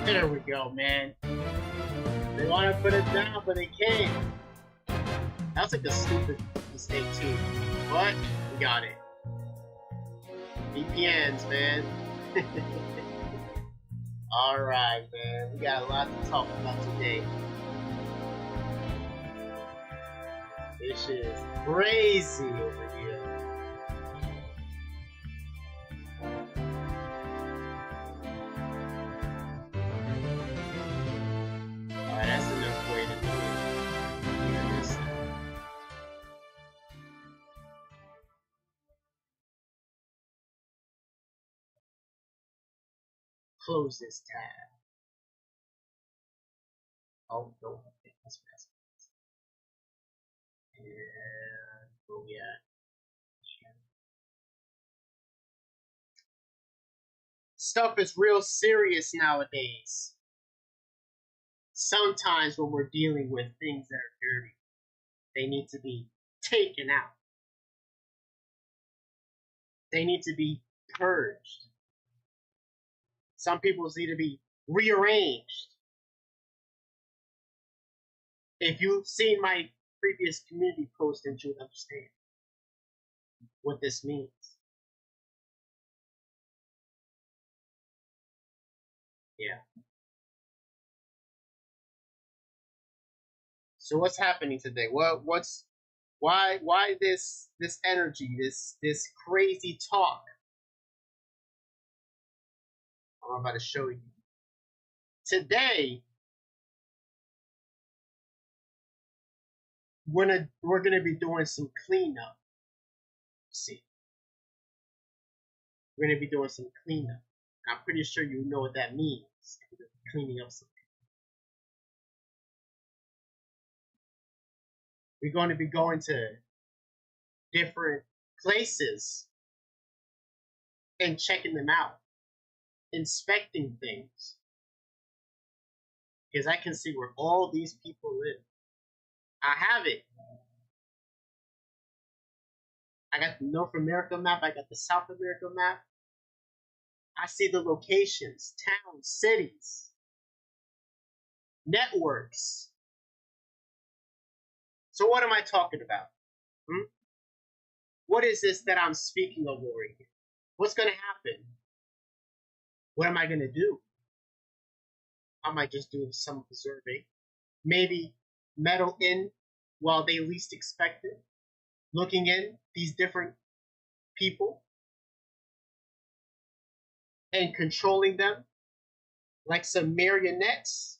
There we go, man. They want to put it down, but they can't. That's like a stupid mistake too. But we got it. VPNs, man. Alright, man. We got a lot to talk about today. This shit is crazy over here. Alright, that's enough way to do it. Close this tab. Oh, no. That's fast. And where we at? Stuff is real serious nowadays. Sometimes when we're dealing with things that are dirty, they need to be taken out. They need to be purged. Some people's need to be rearranged. If you've seen my previous community post, then you would understand what this means. Yeah. So what's happening today? Why this energy, this crazy talk? I'm about to show you. Today, we're gonna be doing some cleanup. See, we're gonna be doing some cleanup. I'm pretty sure you know what that means. Cleaning up something. We're going to be going to different places and checking them out, inspecting things, because I can see where all these people live. I have it. I got the North America map. I got the South America map. I see the locations, towns, cities, networks. So what am I talking about? What is this that I'm speaking of over here? What's going to happen? What am I going to do? I might just do some observing. Maybe meddle in while they least expect it. Looking in these different people and controlling them like some marionettes,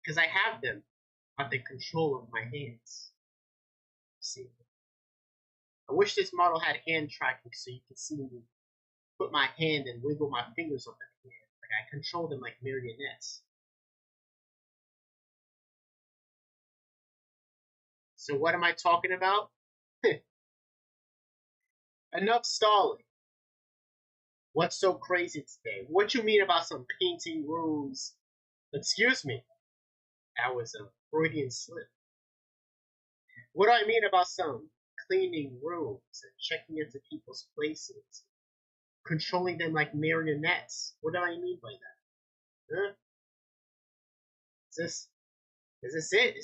because I have them at the control of my hands. See, I wish this model had hand tracking so you can see me put my hand and wiggle my fingers on the hand. Like I control them like marionettes. So what am I talking about? Enough stalling. What's so crazy today? What you mean about some painting rooms? Excuse me. That was a Freudian slip. What do I mean about some cleaning rooms and checking into people's places? Controlling them like marionettes. What do I mean by that? Huh? Is this it?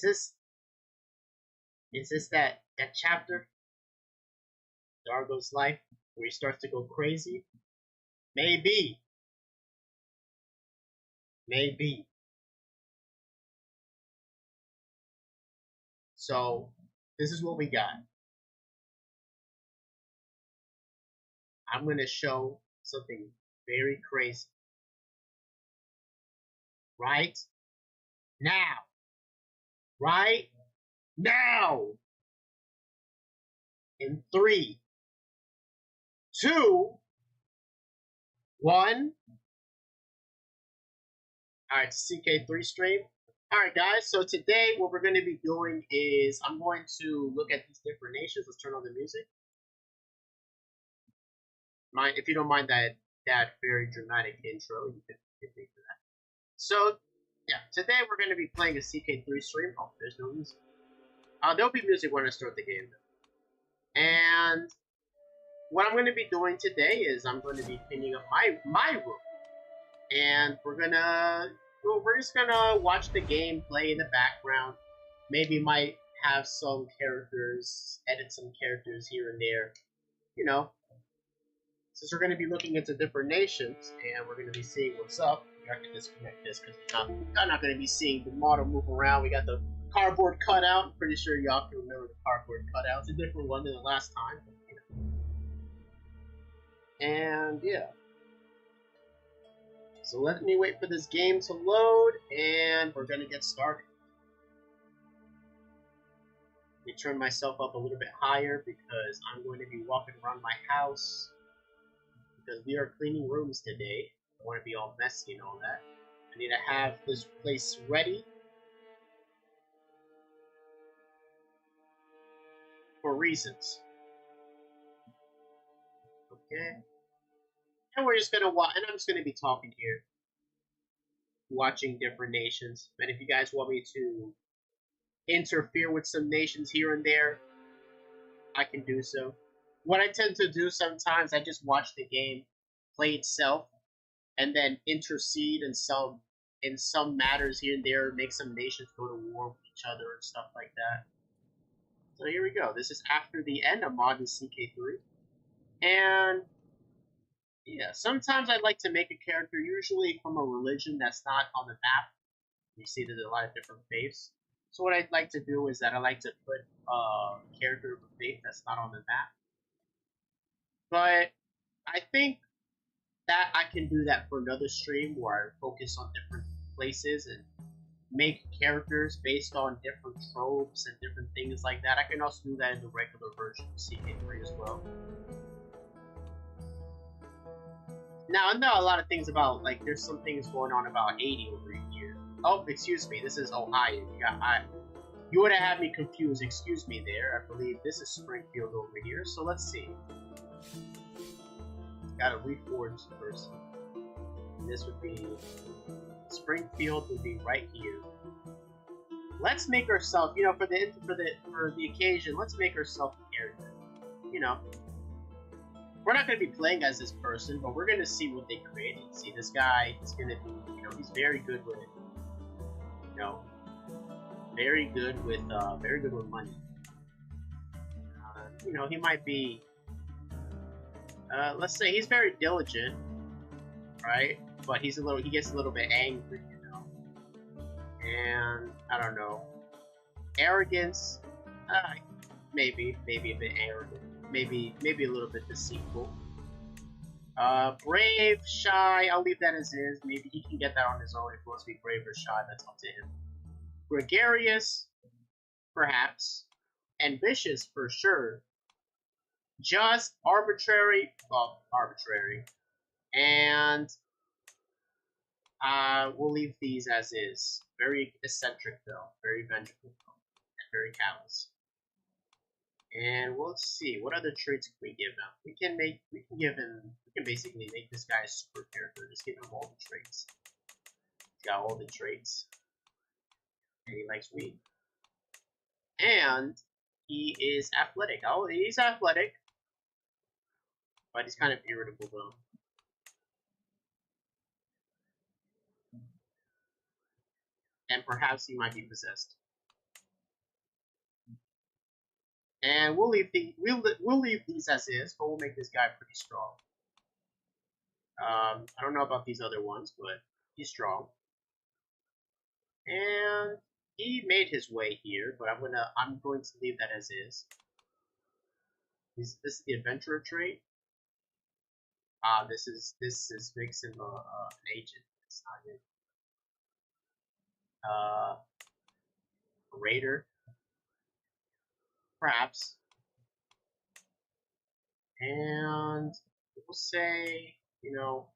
Is this that chapter? Dargo's life where he starts to go crazy? Maybe. Maybe. So, this is what we got. I'm going to show something very crazy. Right now. Right now. In 3, 2, 1. Alright, CK3 stream. Alright guys, so today what we're going to be doing is I'm going to look at these different nations. Let's turn on the music. If you don't mind that very dramatic intro, you can me for that. So, yeah, today we're going to be playing a CK3 stream. Oh, there's no music. There'll be music when I start the game though. And what I'm going to be doing today is I'm going to be cleaning up my room. and we're just gonna watch the game play in the background. Maybe might have some characters, edit some characters here and there. You know, since we're gonna be looking into different nations and we're gonna be seeing what's up. We have to disconnect this because I'm not gonna be seeing the model move around. We got the cardboard cutout. I'm pretty sure y'all can remember the cardboard cutout. It's a different one than the last time. But, and yeah. So let me wait for this game to load, and we're gonna get started. Let me turn myself up a little bit higher because I'm going to be walking around my house because we are cleaning rooms today. I want to be all messy and all that. I need to have this place ready for reasons. Okay. And we're just gonna watch, and I'm just gonna be talking here, watching different nations. And if you guys want me to interfere with some nations here and there, I can do so. What I tend to do sometimes, I just watch the game play itself, and then intercede in some matters here and there, make some nations go to war with each other and stuff like that. So here we go. This is after the end of Mod in CK3, and yeah, sometimes I like to make a character, usually from a religion that's not on the map. You see there's a lot of different faiths. So what I'd like to do is that I like to put a character of a faith that's not on the map. But I think that I can do that for another stream where I focus on different places and make characters based on different tropes and different things like that. I can also do that in the regular version of CK3 as well. Now, I know a lot of things about, like, there's some things going on about Haiti over here. Oh, excuse me, this is Ohio. You would have had me confused, excuse me there. I believe this is Springfield over here, so let's see. Gotta reforge first. This would be... Springfield would be right here. Let's make ourselves, you know, for the occasion, let's make ourselves a character. You know. We're not going to be playing as this person, but we're going to see what they created. See, this guy is going to be, you know, he's very good with, you know, very good with money. You know, he might be, let's say he's very diligent, right? But he gets a little bit angry, you know. And, I don't know, arrogance, maybe a bit arrogant. Maybe a little bit deceitful. Brave, shy, I'll leave that as is. Maybe he can get that on his own if he wants to be brave or shy, that's up to him. Gregarious, perhaps. Ambitious, for sure. Just, arbitrary, well, arbitrary. And we'll leave these as is. Very eccentric though, very vengeful, and very callous. And we'll see, what other traits can we give him? We can basically make this guy a super character. Just give him all the traits. He's got all the traits. And he likes weed. And he is athletic. Oh, he's athletic. But he's kind of irritable though. And perhaps he might be possessed. And we'll leave these as is, but we'll make this guy pretty strong. I don't know about these other ones, but he's strong. And he made his way here, but I'm going to leave that as is. This is the adventurer trait. This makes him an agent. It's not good. A raider, perhaps. And we'll say, you know,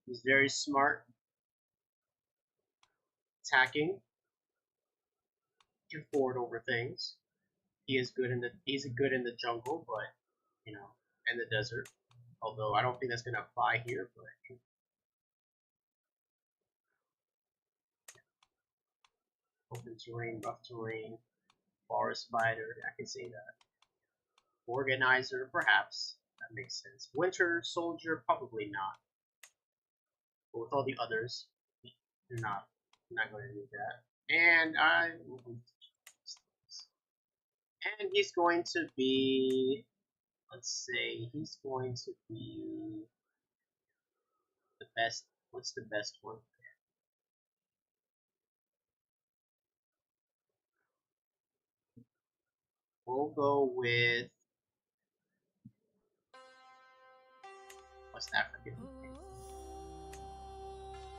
he's very smart. Attacking. Can forward over things. He's good in the jungle, but you know, and the desert. Although I don't think that's gonna apply here, but open terrain, rough terrain, forest spider, I can say that. Organizer, perhaps. That makes sense. Winter Soldier, probably not. But with all the others, they're not. I'm not going to do that. And and he's going to be, let's say, he's going to be the best. What's the best one? We'll go with, what's that freaking name?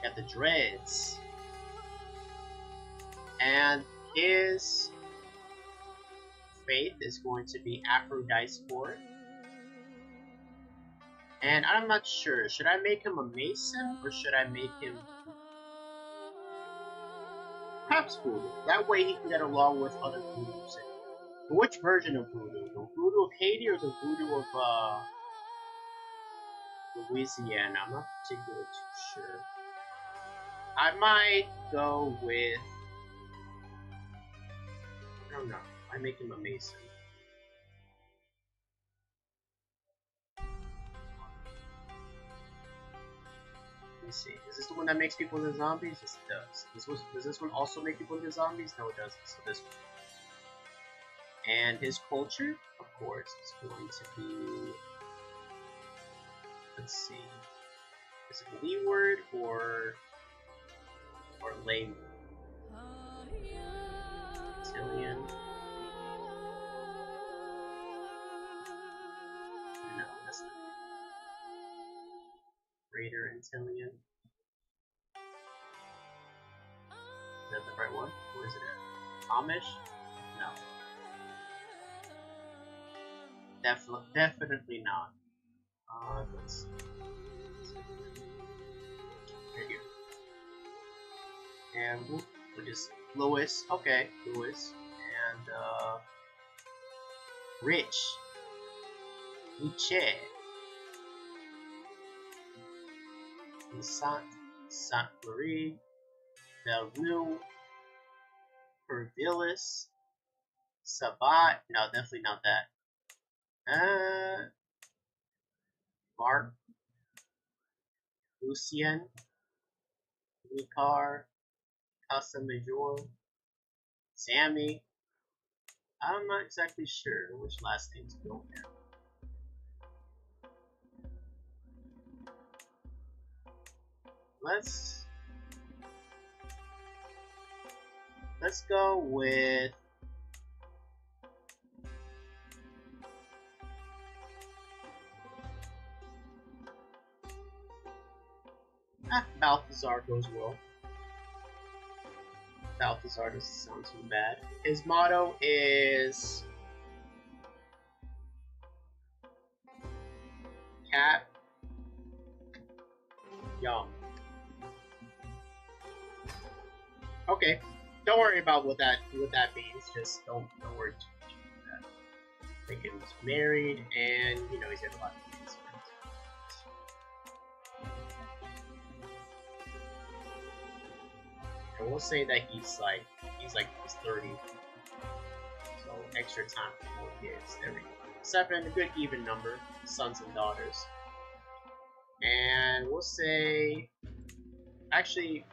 Got the dreads. And his faith is going to be Aphrodite's sport. And I'm not sure, should I make him a Mason or should I make him perhaps Voodoo? That way he can get along with other Voodoos. Which version of Voodoo? The Voodoo of Haiti or the Voodoo of Louisiana? I'm not particularly too sure. I might go with, I don't know, I make him a Mason. Let's see. Is this the one that makes people into zombies? Yes, it does. Does this one also make people into zombies? No, it doesn't. So this one. And his culture, of course, is going to be. Let's see. Is it leeward or lame? Antillian. No, that's not. Raider Antillian. Is that the right one? Where is it at? Amish? No. Definitely not. Let's see. Right here. And what is Lewis? Okay, Lewis. And Rich. Nietzsche. Saint Marie. Bellevue. Pervilis. Sabat. No, definitely not that. Mark, Lucien, Ricard, Casa Major, Sammy. I'm not exactly sure which last name to go with. Let's go with Balthazar goes well. Balthazar doesn't sound too bad. His motto is Cat Young. Okay, don't worry about what that means. Just don't worry too much about that. I think he was married, and you know he's got a lot of kids. And we'll say that he's 30. So extra time for more kids. There we go. 7, a good even number, sons and daughters. And we'll say, actually,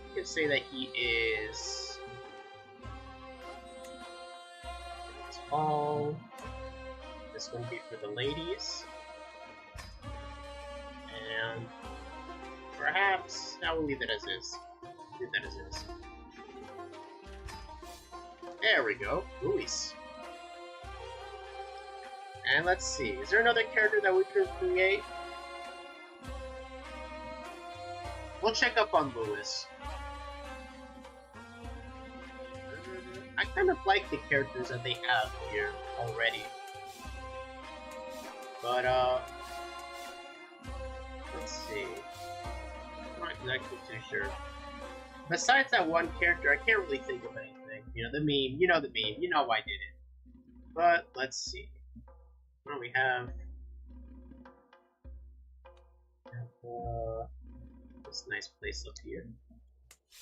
we can say that he is tall. This is going to be for the ladies. And perhaps, now we'll leave it as is. Leave that as is. There we go, Luis. And let's see, is there another character that we could create? We'll check up on Lewis. I kind of like the characters that they have here already. But, let's see. I'm not exactly too sure. Besides that one character, I can't really think of anything. You know, the meme. You know the meme. You know why I did it. But, let's see. Well, we have this nice place up here.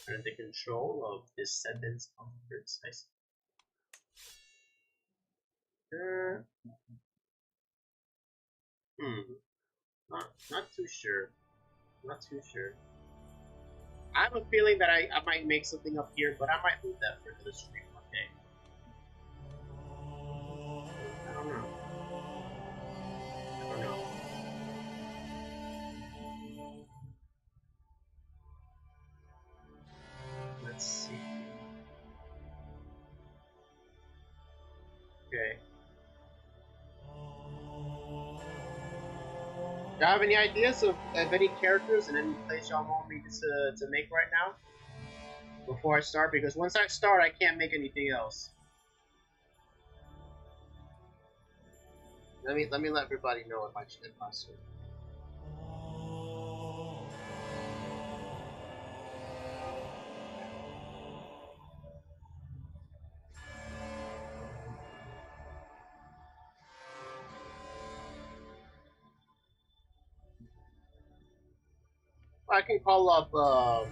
Under the control of descendants of birds. Not too sure. Not too sure. I have a feeling that I might make something up here, but I might leave that for the stream one day. I don't know. I don't know. Let's see. Okay. Do you have any ideas of any characters and any place y'all want me to make right now? Before I start? Because once I start, I can't make anything else. Let me let everybody know if I start. I can call up. Hold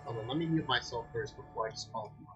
on, let me mute myself first before I just call them up.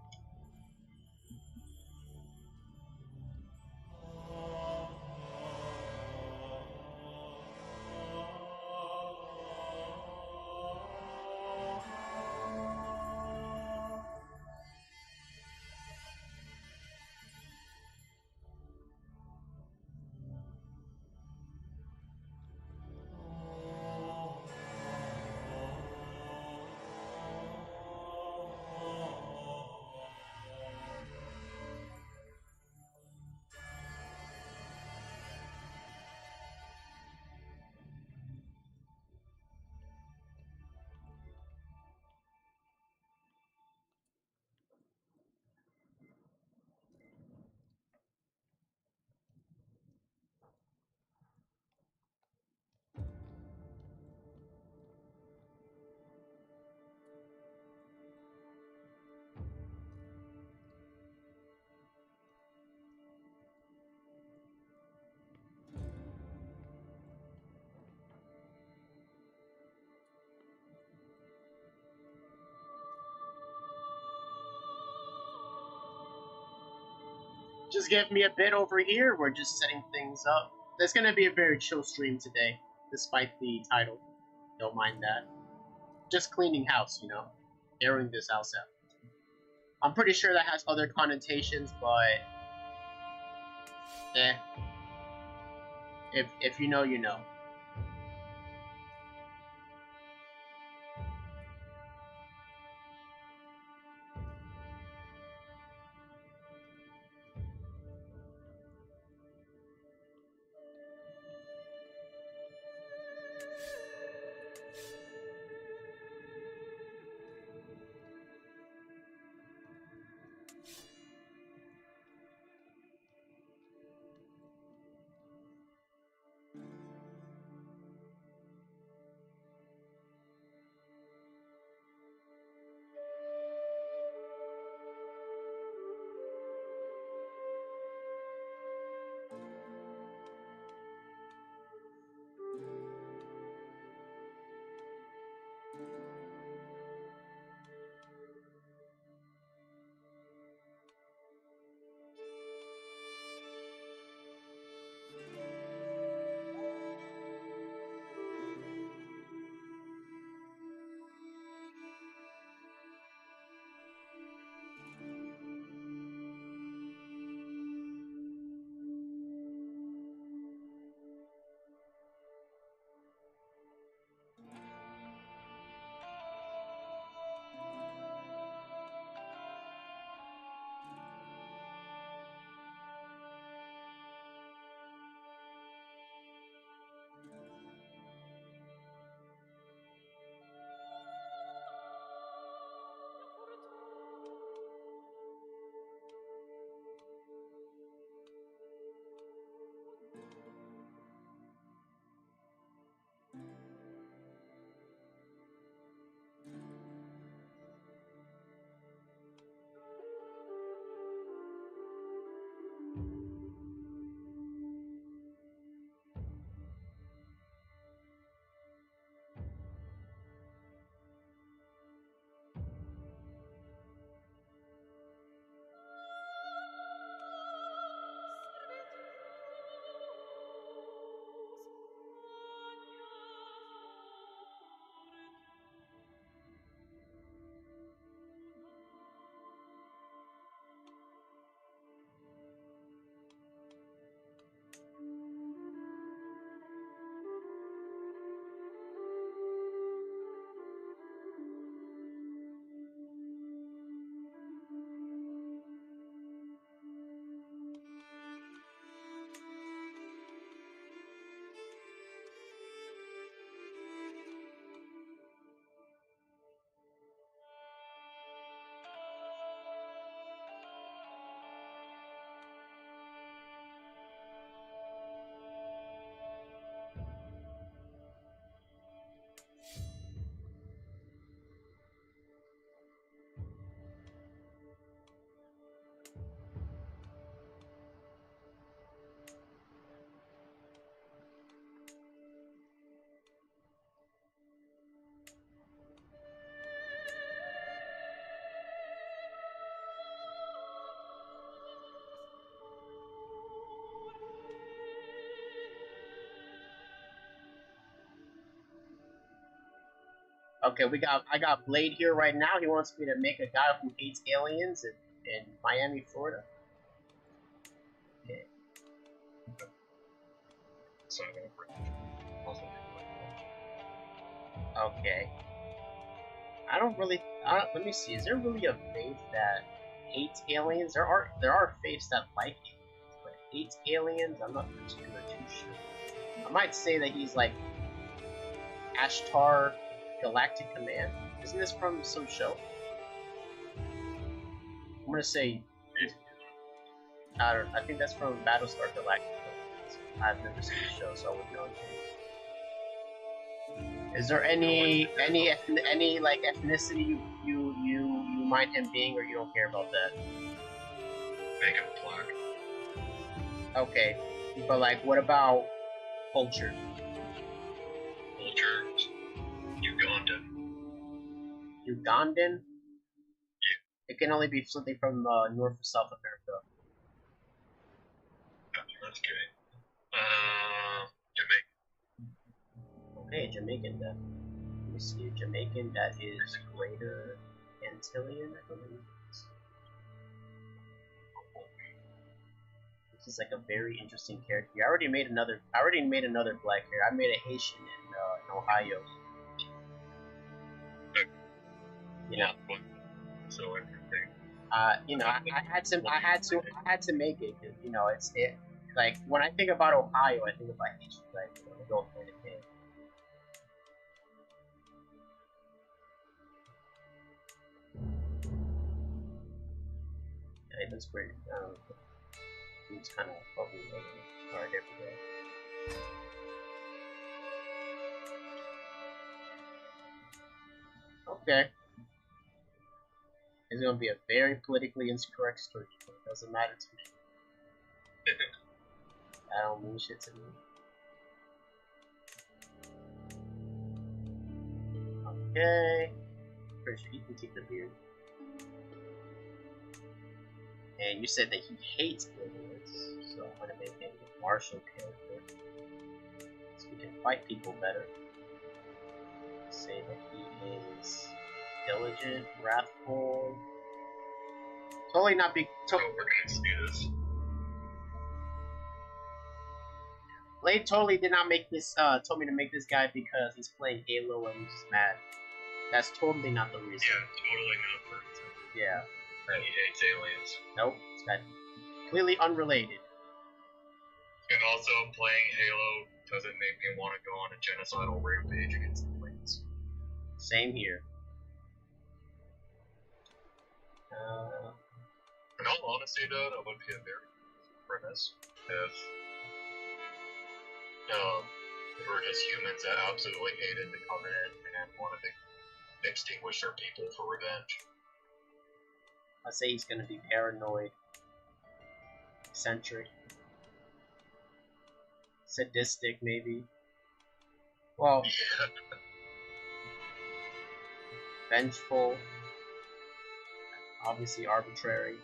Just give me a bit over here. We're just setting things up. There's gonna be a very chill stream today, despite the title. Don't mind that. Just cleaning house, you know, airing this house out. I'm pretty sure that has other connotations, but if you know, you know. Okay, I got Blade here right now. He wants me to make a guy who hates aliens in Miami, Florida. Okay. Okay. Let me see. Is there really a faith that hates aliens? There are faiths that like aliens, but hates aliens. I'm not particularly too sure. I might say that he's like Ashtar Galactic Command. Isn't this from some show? I'm gonna say. I think that's from Battlestar Galactica. I've never seen the show, so I wouldn't know anything. Is there any like ethnicity you mind him being, or you don't care about that? Make him black. Okay, but like, what about culture? Culture, Ugandan. Ugandan? Yeah. It can only be something from North or South America. That's good. Jamaican. Okay, Jamaican then. Let me see, Jamaican, that is Greater Antillian, I believe. This is like a very interesting character. I already made another black character. I made a Haitian in Ohio. You know. So interesting. You know, I had to make it because, you know, it like when I think about Ohio, I think about Haitian, like, you know, go hand in hand. Yeah, that's great. It's kind of bubbly hard every day. Okay. It's gonna be a very politically incorrect story. It doesn't matter to me. That don't mean shit to me. Okay. Pretty sure he can keep the beard. And you said that he hates aliens, so I'm gonna make him a martial character. So we can fight people better. Say that he is diligent, wrathful. Totally not be. We're gonna see this. Blade totally did not make this. Told me to make this guy because he's playing Halo and he's mad. That's totally not the reason. Yeah, totally not the reason. Yeah. And he hates aliens. Nope. It's got completely unrelated. And also, playing Halo doesn't make me want to go on a genocidal rampage against aliens. Same here. In all honesty, though, that would be a very premise if we were just humans that absolutely hated the Covenant and wanted to extinguish their people for revenge. I say he's gonna be paranoid, eccentric, sadistic, maybe. Well, yeah. Vengeful, obviously arbitrary.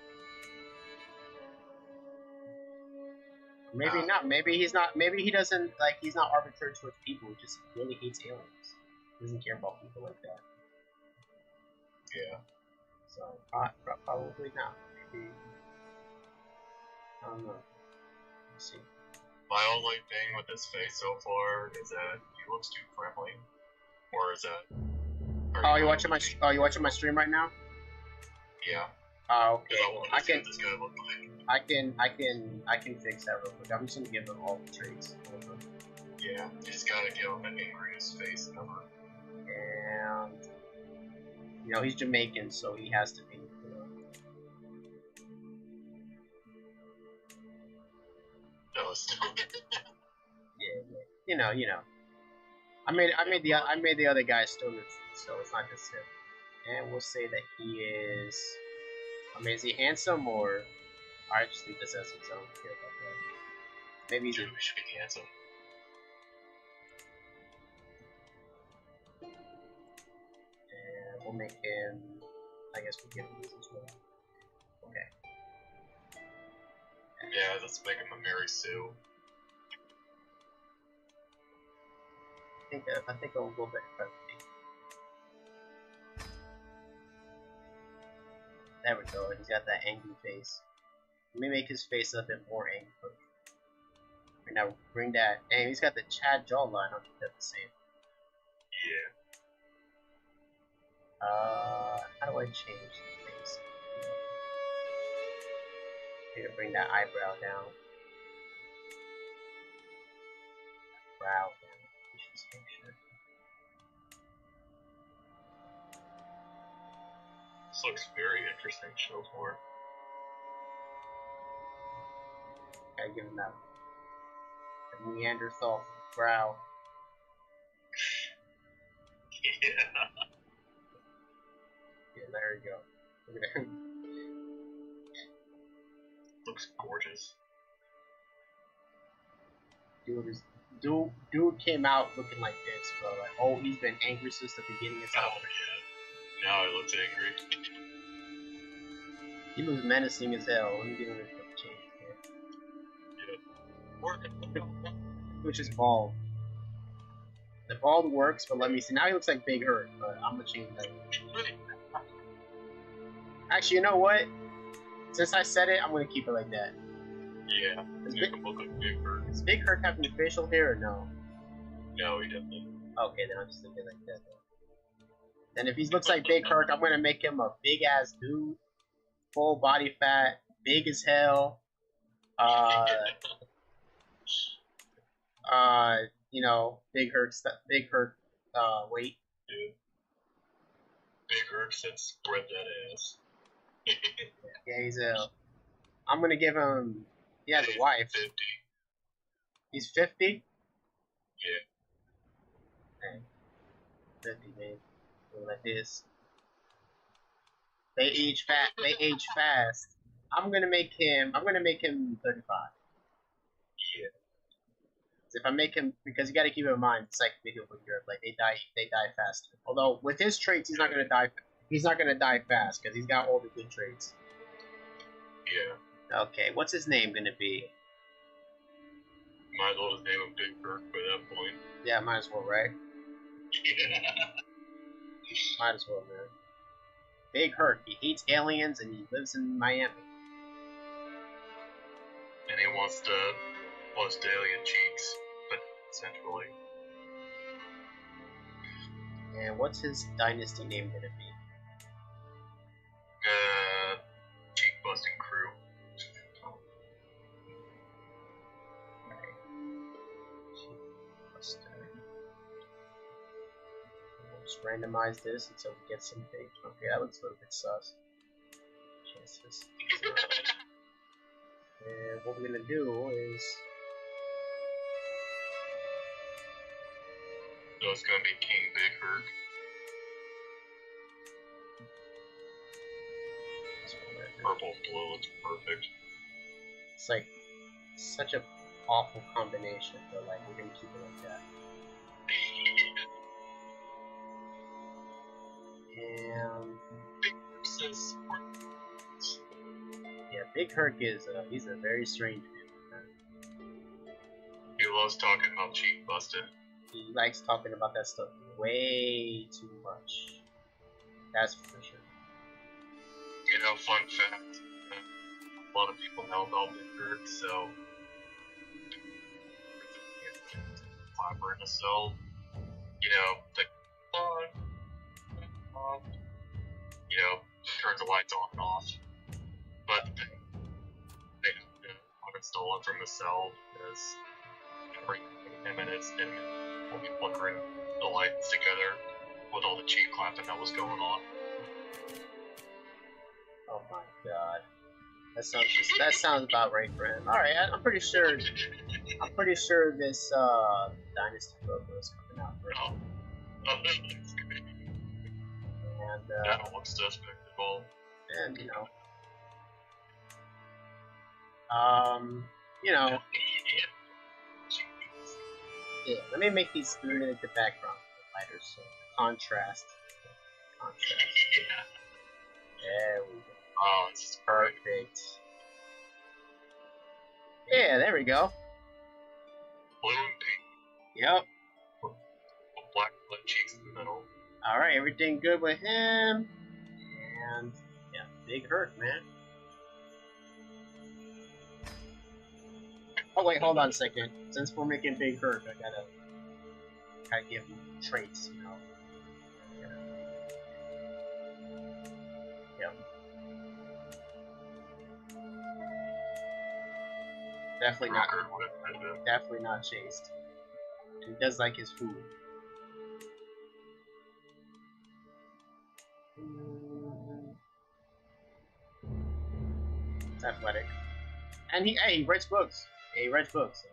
Maybe not. Maybe he's not. Maybe he doesn't like. He's not arbitrary towards people. He just really hates aliens. He doesn't care about people like that. Yeah. So probably not. Maybe. I don't know. Let's see. My only thing with his face so far is that he looks too friendly. Or is that? Oh, you watching my stream right now? Yeah. Oh, okay. I can. This guy look like. I can fix that real quick. I'm just gonna give him all the traits. Yeah, you just gotta give him an angriest face ever. And you know he's Jamaican, so he has to be. No, yeah. You know. I made the other guy still good, so it's not just him. And we'll say that he is. I mean, is he handsome or? I just leave this as his own. Care about that. Maybe he's. Dude, we should be handsome. And we'll make him. I guess we'll give him these as well. Okay. Yeah, let's make him a Mary Sue. I think I'll go back. There we go. He's got that angry face. Let me make his face a bit more angry. And now bring that. Hey, he's got the Chad jawline. I'll keep that the same. Yeah. How do I change the face? Here, bring that eyebrow down. Brow down. We should make sure. This looks very interesting so far. Gotta give him that Neanderthal brow. Yeah. Yeah, there you go. Look at him. Looks gorgeous. Dude came out looking like this, bro. Like, oh, he's been angry since the beginning of time. Oh yeah. Now he looks angry. He looks menacing as hell. Let me give him a quick change here. Yeah. Which is bald. The bald works, but let me see. Now he looks like Big Hurt, but I'm gonna change that. Actually, you know what? Since I said it, I'm gonna keep it like that. Yeah. Make him look like Big Hurt. Does Big Hurt have any facial hair or no? No, he doesn't. Okay, then I'll just leave it like that. Then if he looks like Big Hurt, I'm gonna make him a big ass dude, full body fat, big as hell. You know, Big Hurt weight. Yeah. Big Hurt said spread that ass. Yeah, he's I'm gonna give him. He has a wife. 50. He's 50. Yeah. Dang. 50, man. Look like this. They age fat. They age fast. I'm gonna make him 35. Yeah. If I make him, because you got to keep in mind, it's like video for Europe, like they die faster. Although with his traits, he's not gonna die. He's not gonna die fast because he's got all the good traits. Yeah. Okay, what's his name gonna be? Might as well just name him Big Hurt by that point. Yeah, might as well, right? Yeah. Might as well, man. Big Hurt. He hates aliens and he lives in Miami. And he wants alien cheeks, but essentially. And what's his dynasty name gonna be? Cheek busting crew. We'll just randomize this until we get some big. Okay, that looks a little bit sus. Chances. And what we're gonna do is. So it's gonna be King Big Hurt. Purple blue looks perfect. It's like such a awful combination, but like we're gonna keep it like that. And Big Hurt says yeah, Big Herc is he's a very strange dude. he loves talking about cheek busting. He likes talking about that stuff way too much. That's for sure. You know, fun fact, a lot of people know about Big Hurt, so clapper in a cell, you know, you know, turns the lights on and off. But they uninstall it from the cell because every 10 minutes and we'll be flickering the lights together with all the cheek clapping that was going on. Oh my god. That sounds about right for him. Alright, I'm pretty sure this Dynasty logo is coming out for him. And that looks despicable. And yeah, let me make these blue in the background lighter so contrast. Yeah. There we go. Oh, it's Perfect. Yeah, there we go. blue and pink. Yep. Black cheeks in the middle. Alright, everything good with him. And yeah, Big hurt, man. Oh wait, hold on a second. Since we're making big hurt, I gotta give him traits, you know. Yep. Definitely not chased. He does like his food. It's athletic. And he writes books. Yeah, he writes books.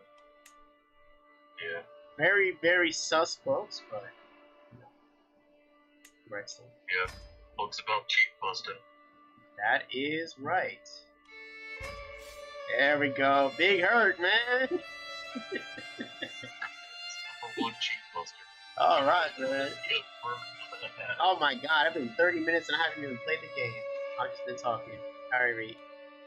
Yeah. Very, very sus books, but you know, he writes them. Yeah. Books about cheat busting. That is right. There we go. Big hurt, man. One cheat buster. Alright, man. Oh my god, I've been 30 minutes and I haven't even played the game. I've just been talking. Alright.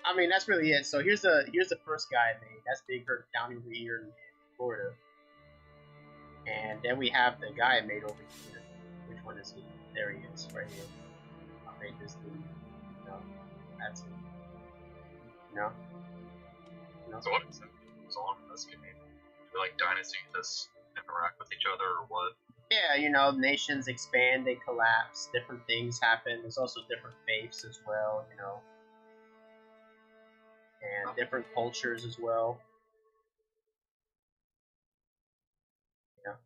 I mean, that's really it. So here's the first guy I made. That's Big Hurt down over here in Florida. And then we have the guy I made over here. Which one is he? There he is, right here. I made this dude. No, that's him. No. So what is it? So on in this game? Like dynasties that interact with each other or what? Yeah, you know, nations expand, they collapse, different things happen. There's also different faiths as well, you know. And different cultures as well. Yeah.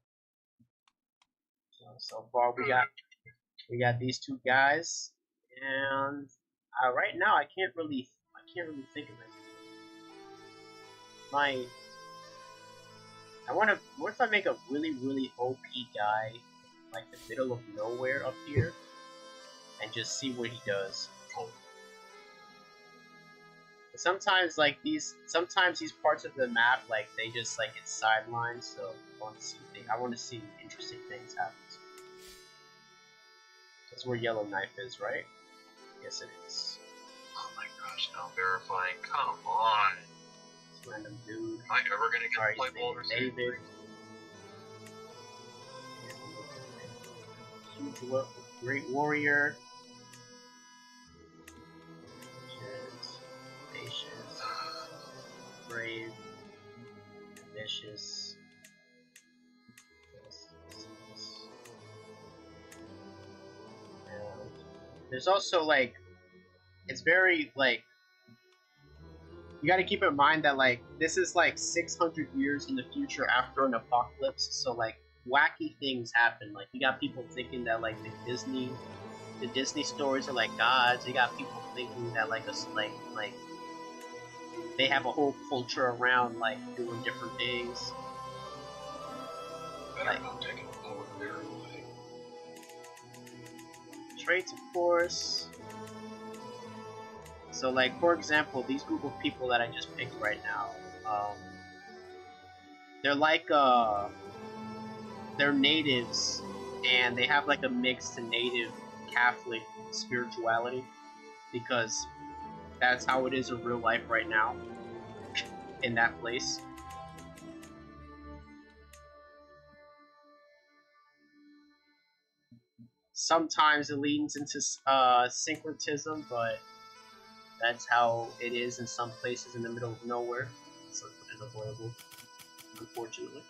So far we got these two guys, and right now I can't really think of it. What if I make a really OP guy, like the middle of nowhere up here, and just see what he does. Sometimes these parts of the map, like they just like get sidelined, so I want to see interesting things happen. That's where Yellow Knife is, right? Yes, it is. Oh my gosh, now verifying. Come on. This random dude. Am I ever gonna get to play Boulder David. Huge great warrior. Patient. Brave. Ambitious. There's also like, it's very like, you got to keep in mind that like this is like 600 years in the future after an apocalypse, so like wacky things happen. Like you got people thinking that like the Disney stories are like gods. You got people thinking that like they have a whole culture around like doing different things. Like, traits, of course. So, like, for example, these group of people that I just picked right now, they're like, they're natives, and they have like a mixed native Catholic spirituality, because that's how it is in real life right now, in that place. Sometimes it leans into syncretism, but that's how it is in some places in the middle of nowhere. So it is avoidable, unfortunately.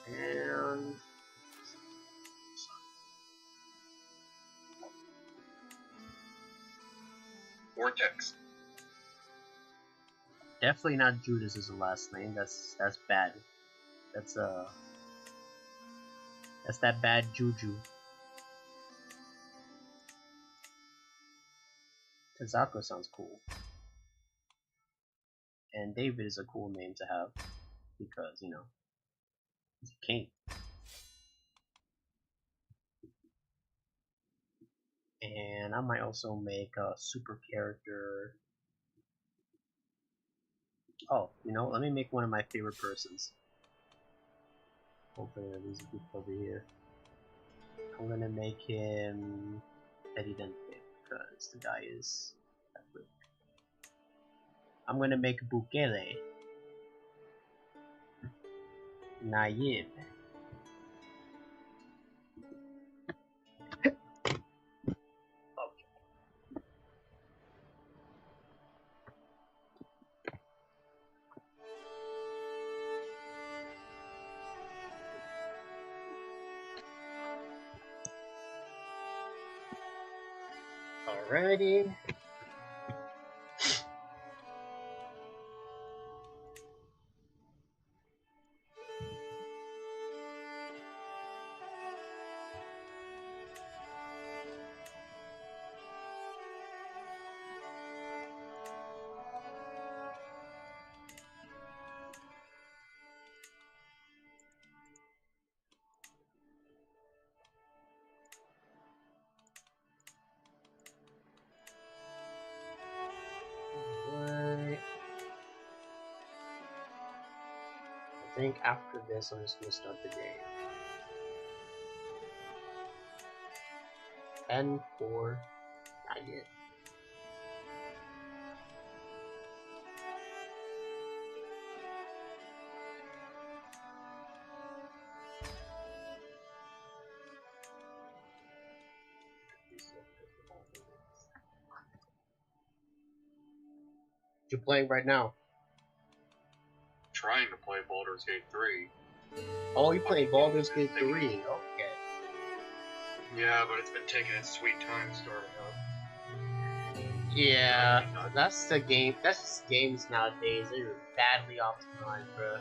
And Vortex. Definitely not Judas is the last name. That's bad. That's that bad juju. Tazako sounds cool. And David is a cool name to have, because, you know, he's a king. And I might also make a super character. Oh, you know, let me make one of my favorite persons. Hopefully there's a group over here. I'm gonna make him Pediré, because the guy is Catholic. I'm gonna make Bukele Nayib. Alrighty. I think after this, I'm just gonna start the game. 10, 4, not yet. What you playing right now? Trying to play Baldur's Gate 3. Oh, you playing Baldur's Gate 3? Okay. Yeah, but it's been taking its sweet time starting up. Yeah, that's the game. That's just games nowadays. They're badly optimized, bro.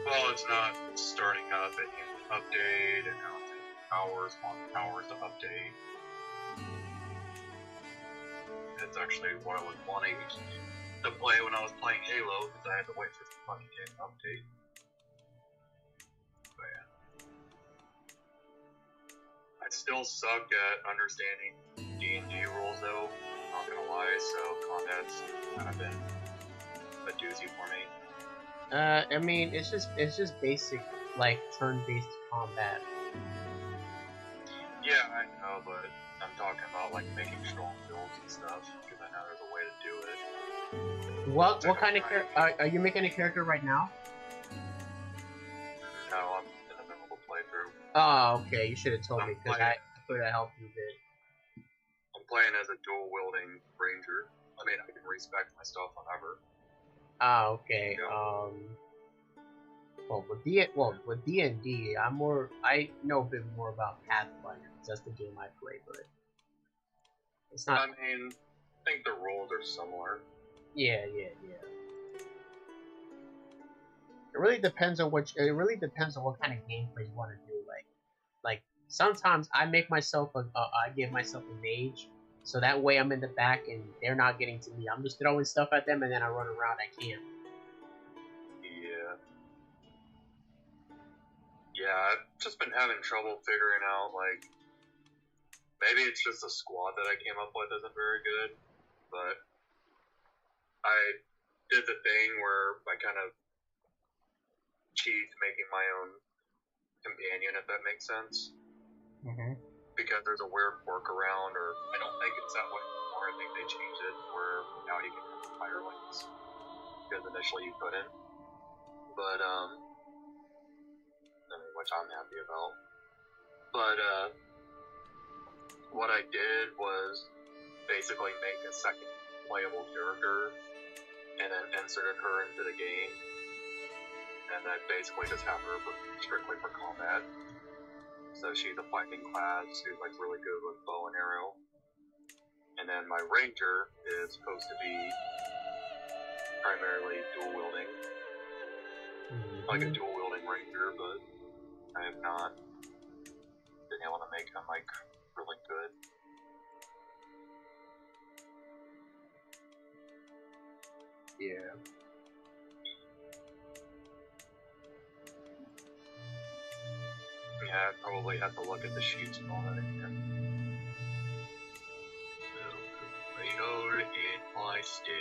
Well, it's not starting up. It needs an update, and now it's taking hours on hours to update. That's actually what I was wanting to play when I was playing Halo, because I had to wait for the fucking game to update. But yeah. I still suck at understanding D&D rules though, not gonna lie, so combat's kind of been a doozy for me. I mean, it's just basic, like, turn-based combat. Yeah, I know, but I'm talking about like making strong builds and stuff, because I know there's a way to do it. What kind of character are you making a character right now? No, I'm in the middle of a playthrough. Oh, okay. You should have told me, because I could have helped you a bit. I'm playing as a dual-wielding ranger. I mean, I can respec my stuff whenever. Ah, okay. Yeah. Well, with D&D, I know a bit more about Pathfinder, because that's the game I play, but it's not. I mean, I think the rules are similar. Yeah. It really depends on what kind of gameplay you want to do. Like sometimes I make myself I give myself a mage, so that way I'm in the back and they're not getting to me. I'm just throwing stuff at them and then I run around. I can't. Yeah, I've just been having trouble figuring out, like, maybe it's just the squad that I came up with isn't very good, but I did the thing where I kind of cheat making my own companion, if that makes sense. Mm-hmm. Because there's a weird workaround, or I don't think it's that way anymore. I think they changed it where now you can have hirelings, because initially you couldn't. But, which I'm happy about. But, what I did was basically make a second playable character and then inserted her into the game, and I basically just have her strictly for combat. So she's a fighting class who's like really good with bow and arrow, and then my ranger is supposed to be primarily dual wielding, like a dual wielding ranger, but I have not been able to make him like really good. Yeah. Yeah, I probably have to look at the sheets and all that again. Radar in my stew.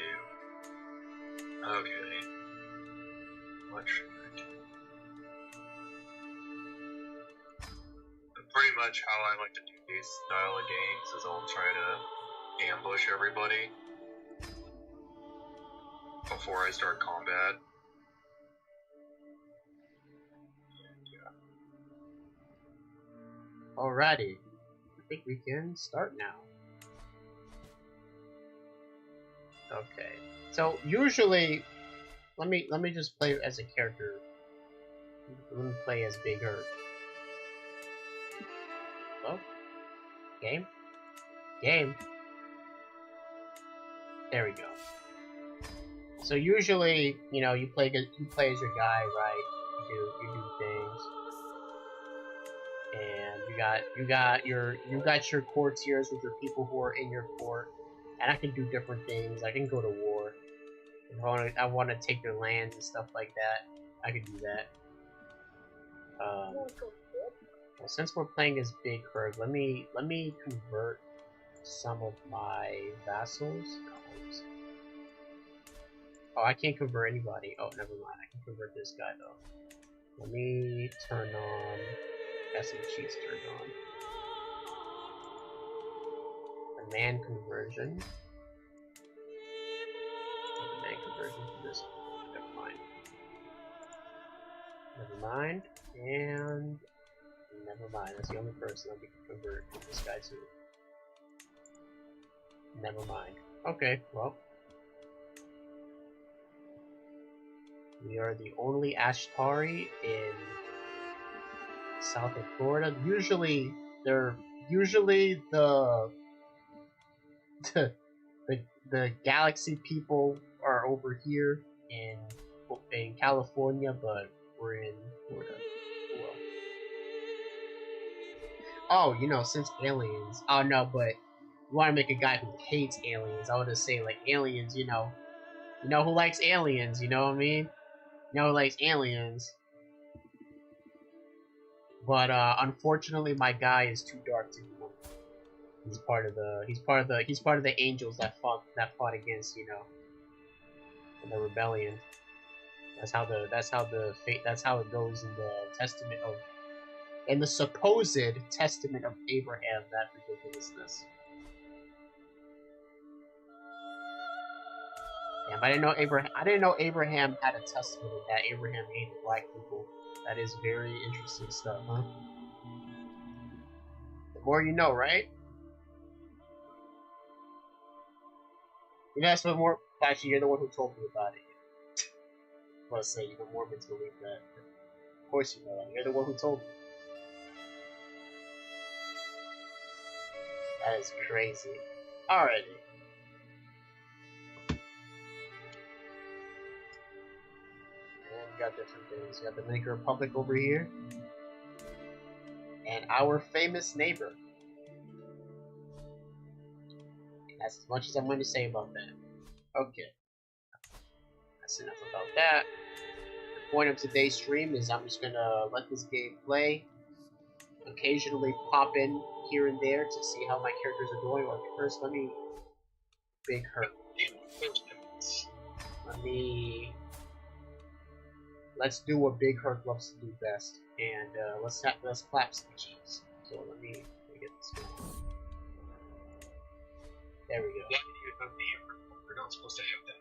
Okay. What should I do? Pretty much how I like to do these style of games is I'll try to ambush everybody before I start combat. Alrighty. I think we can start now. Okay. So usually, let me just play as a character. Let me play as Big Hurt. Oh. Game? Game? There we go. So usually, you know, you play as your guy, right? You do things. And you got your courtiers with your people who are in your court. And I can do different things. I can go to war. If I want to take their lands and stuff like that, I can do that. Well, since we're playing as Big Herd, let me convert some of my vassals. Oh, I can't convert anybody. Oh, never mind. I can convert this guy though. Let me turn on. Got some cheats turned on. Demand conversion. Demand conversion for this. Never mind. Never mind. And never mind. That's the only person I can convert this guy to. Never mind. Okay, well. We are the only Ashtari in south of Florida. Usually the galaxy people are over here in California, but we're in Florida. Well. Oh, you know, since aliens. Oh no, but you want to make a guy who hates aliens. I would just say like aliens. You know who likes aliens. You know what I mean? You know who likes aliens. But unfortunately, my guy is too dark to be one. He's part of the angels that fought against, you know, the rebellion. That's how it goes in the supposed testament of Abraham. That ridiculousness. Damn, I didn't know Abraham had a testament that Abraham hated black people. That is very interesting stuff, huh? The more you know, right? You know, that's what more. Actually, you're the one who told me about it. I want to say, you know, Mormons believe that. Of course, you know that. You're the one who told me. That is crazy. Alrighty. Got different things. You got the Dominican Republic over here, and our famous neighbor. And that's as much as I'm going to say about that. Okay, that's enough about that. The point of today's stream is I'm just gonna let this game play, occasionally pop in here and there to see how my characters are doing. Or first, let me Big Hurt. Let's do what Big Hurt loves to do best, and let's clap some cheese. So let me get this going. There we go. We're not supposed to have that.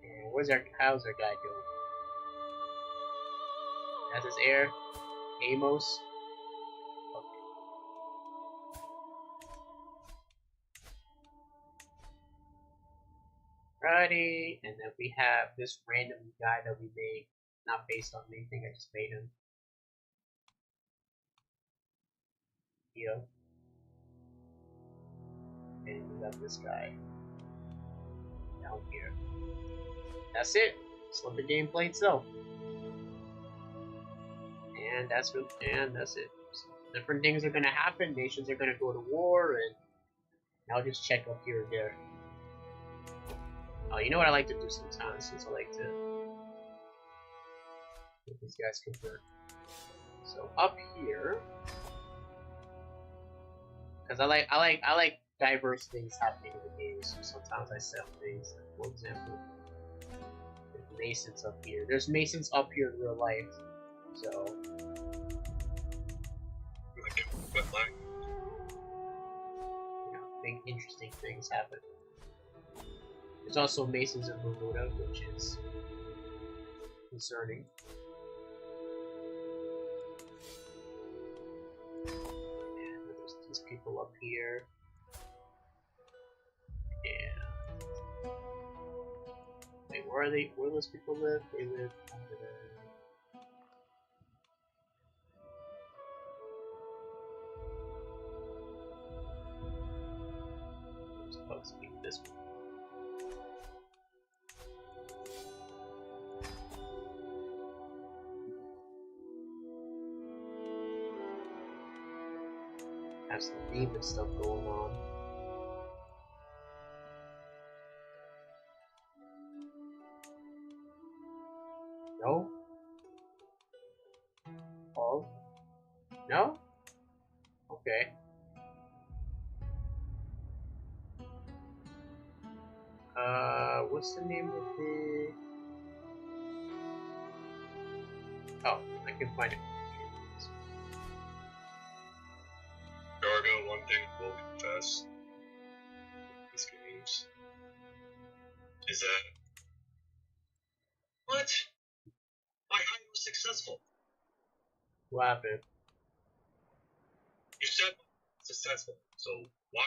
And how's our guy doing? Has his heir, Amos. Righty, and then we have this random guy that we made, not based on anything, I just made him. Yo. And we got this guy down here. That's it. Just let the game play itself. And that's it. So different things are gonna happen. Nations are gonna go to war, and I'll just check up here and there. Oh, you know what I like to do sometimes, since I like to get these guys convert. So up here, because I like diverse things happening in the game. So sometimes I sell things. For example, there's Masons up here. There's Masons up here in real life. So you know, big interesting things happen. There's also Masons in Bermuda, which is concerning. And there's these people up here. And wait, where are they? Where do those people live? They live under the... this one. Have some demon stuff going on. No? Oh? No? Okay. What's the name of the... Oh, I can find it. Dargo, one thing I will confess, these games, is that... What? My hide was successful. What happened? You said successful, so why?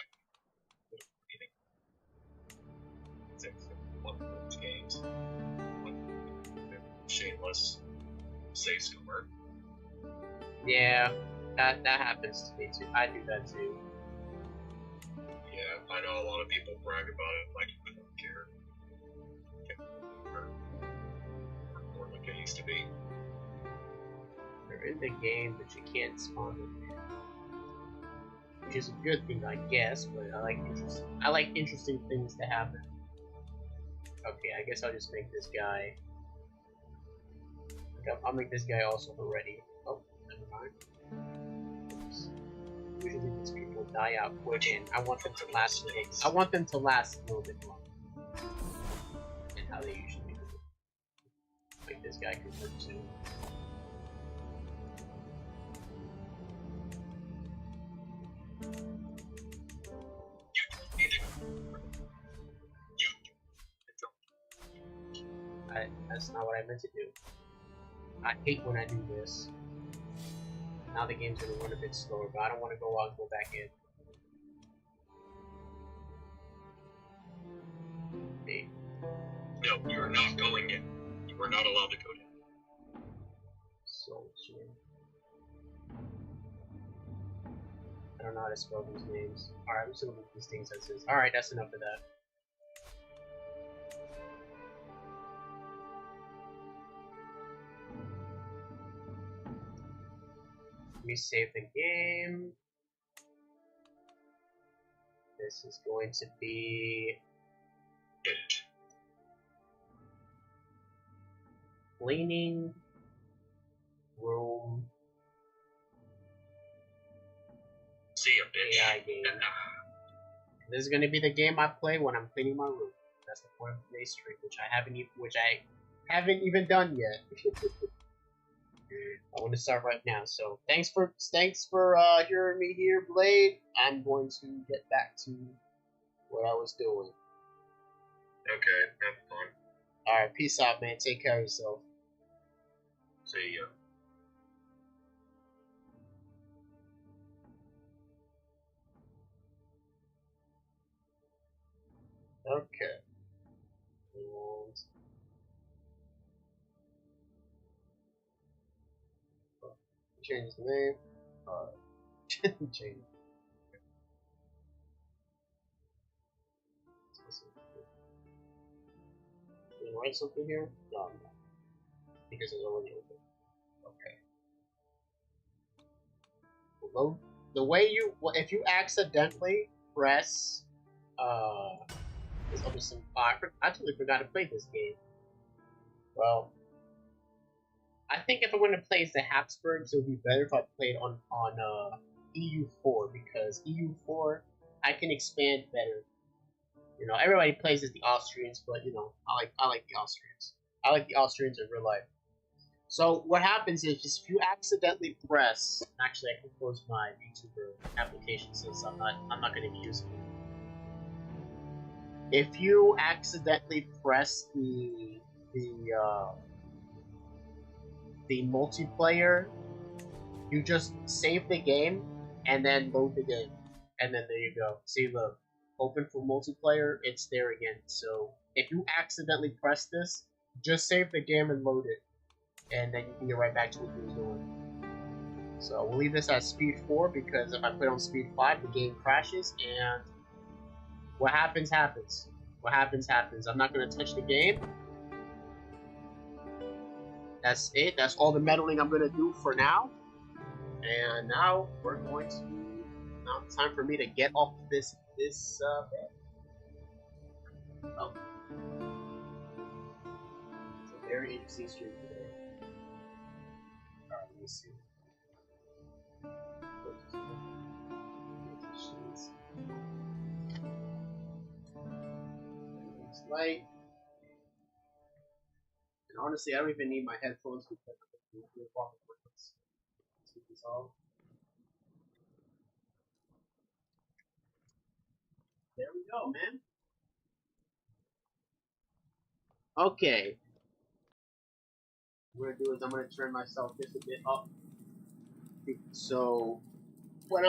One of those games. One shameless save scummer. Yeah, that happens to me too. I do that too. Yeah, I know a lot of people brag about it, like I don't care. More like it used to be. They're in the game, but you can't spawn them. Which is a good thing, I guess, but I like interesting things to happen. Okay, I guess I'll just make this guy. I'll make this guy also already. Oh, never mind. Oops. Usually these people die out quick, and I want them to last. I want them to last a little bit longer. And how they usually do. Like this guy can work too. That's not what I meant to do. I hate when I do this. Now the game's gonna run a bit slower, but I don't want to go out and go back in. Hey. No, you're not going in. You are not allowed to go in. So sure. I don't know how to spell these names. Alright, I'm just gonna make these things as is. Alright, that's enough of that. Let me save the game. This is going to be It. cleaning room See ya, bitch. AI game. This is going to be the game I play when I'm cleaning my room. That's the point of today's stream, which I haven't even done yet. I want to start right now. So thanks for hearing me here, Blade. I'm going to get back to what I was doing. Okay, have fun. All right, peace out, man. Take care of yourself. See ya. Okay. And change the name. Change. Can you write something here? No, I'm not. Because it's already open. Okay. Well, the way if you accidentally press, this other some. I totally forgot to play this game. Well, I think if I'm going to play as the Habsburgs, it would be better if I played on EU4, because EU4 I can expand better. You know, everybody plays as the Austrians, but you know, I like the Austrians. I like the Austrians in real life. So what happens is, if you accidentally press, actually I can close my VTuber application since I'm not going to be using it. If you accidentally press the multiplayer, you just save the game and then load the game, and then there you go. See, look, open for multiplayer, it's there again. So if you accidentally press this, just save the game and load it, and then you can get right back to what you were doing. So we'll leave this at speed 4, because if I put it on speed 5, the game crashes and What happens, happens. What happens, happens. I'm not gonna touch the game. That's it. That's all the meddling I'm gonna do for now. And now we're going to. Now it's time for me to get off this bed. Oh, it's a very interesting stream today. All right, let me see. It's light. And honestly, I don't even need my headphones because I'm going to walk with this off. There we go, man. Okay. What I'm gonna do is I'm gonna turn myself just a bit up, so when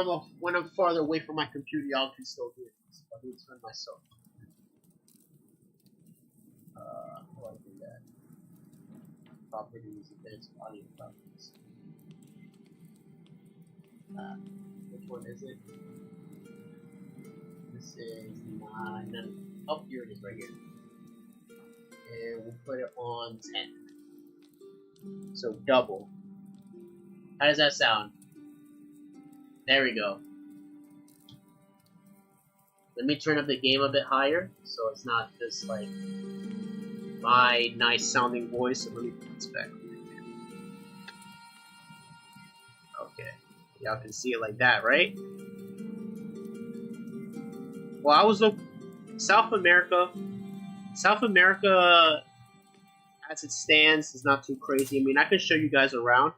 I'm farther away from my computer, y'all can still hear this. Let me turn myself. How do I do that? Properties, advanced audio properties. Which one is it? This is 9. Oh, here it is, right here. And we'll put it on 10. So double. How does that sound? There we go. Let me turn up the game a bit higher, so it's not just like my nice sounding voice. So let me put this back. Okay, y'all can see it like that, right? Well, I was looking South America. South America, as it stands, is not too crazy. I mean, I can show you guys around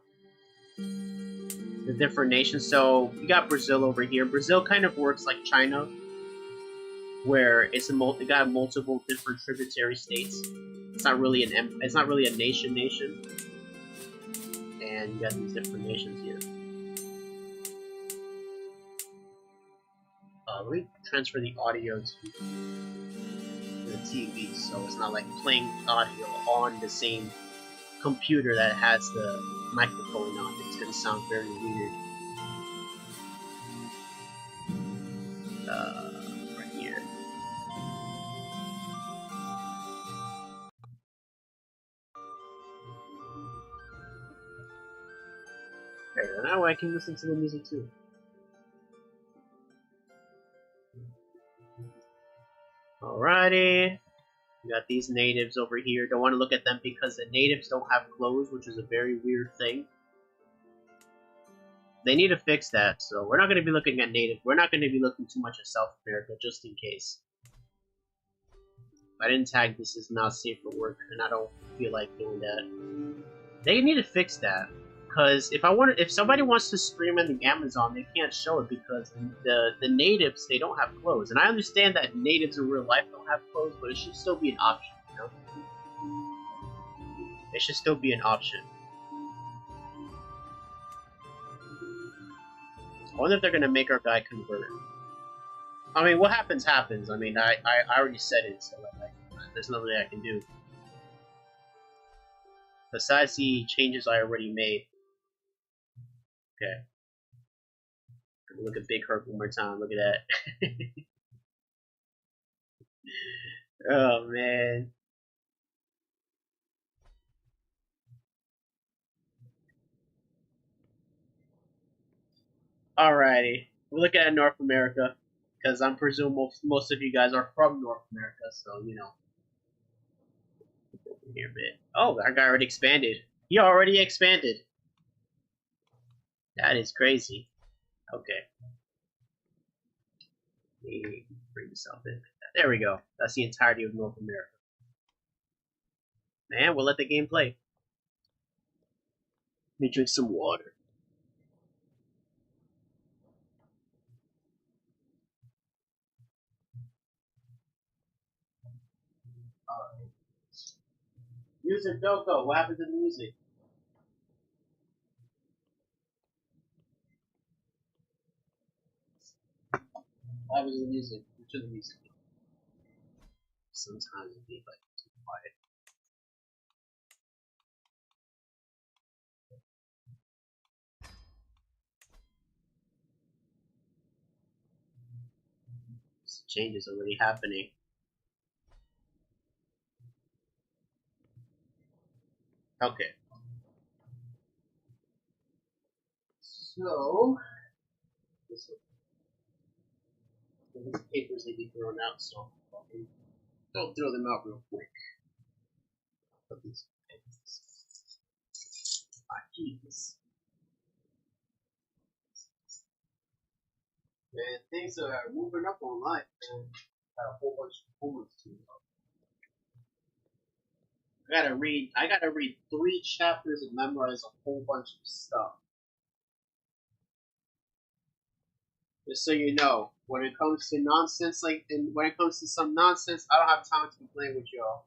the different nations. So you got Brazil over here. Brazil kind of works like China, where it's it got multiple different tributary states. It's not really a nation, and you got these different nations here. Let me transfer the audio to the TV, so it's not like playing audio on the same computer that has the microphone on. It's gonna sound very weird. Right here. There, now I can listen to the music too. Alrighty. We got these natives over here. Don't want to look at them because the natives don't have clothes, which is a very weird thing. They need to fix that, so we're not going to be looking at native. We're not going to be looking too much at South America, just in case. I didn't tag this is not safe for work, and I don't feel like doing that. They need to fix that, because if somebody wants to stream in the Amazon, they can't show it because the natives, they don't have clothes. And I understand that natives in real life don't have clothes, but it should still be an option, you know? It should still be an option. I wonder if they're gonna make our guy convert. I mean, what happens, happens. I mean, I already said it, so there's nothing I can do. Besides the changes I already made. Okay. Look at Big Herc one more time. Look at that. Oh, man. Alrighty. We'll look at North America, because I'm presuming most of you guys are from North America, so, you know. Here a bit. Oh, our guy already expanded. He already expanded. That is crazy. Okay. Let me bring this up in. There we go. That's the entirety of North America. Man, we'll let the game play. Let me drink some water. Alright. Music, don't go. What happened to the music? What happened to the music? To the music. Sometimes it'd be like too quiet. Change is already happening. Okay. So these papers need to be thrown out, so I'll throw them out real quick. Put these papers. Jeez. Man, things are moving up on life, man. Got a whole bunch of homework to do. I gotta read 3 chapters and memorize a whole bunch of stuff. Just so you know, when it comes to nonsense, when it comes to some nonsense, I don't have time to be playing with y'all.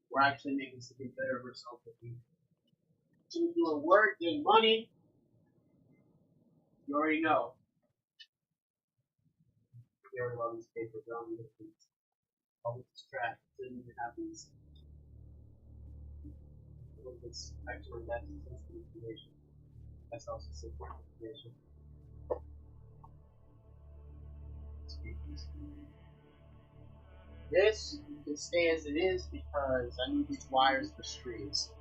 We're actually making something better of ourselves. We're doing work, getting money. You already know. You already love these papers. I don't need to all this trash. It doesn't even have these. This actually that's sensitive information. That's also sensitive information. This can stay as it is because I need these wires for streams.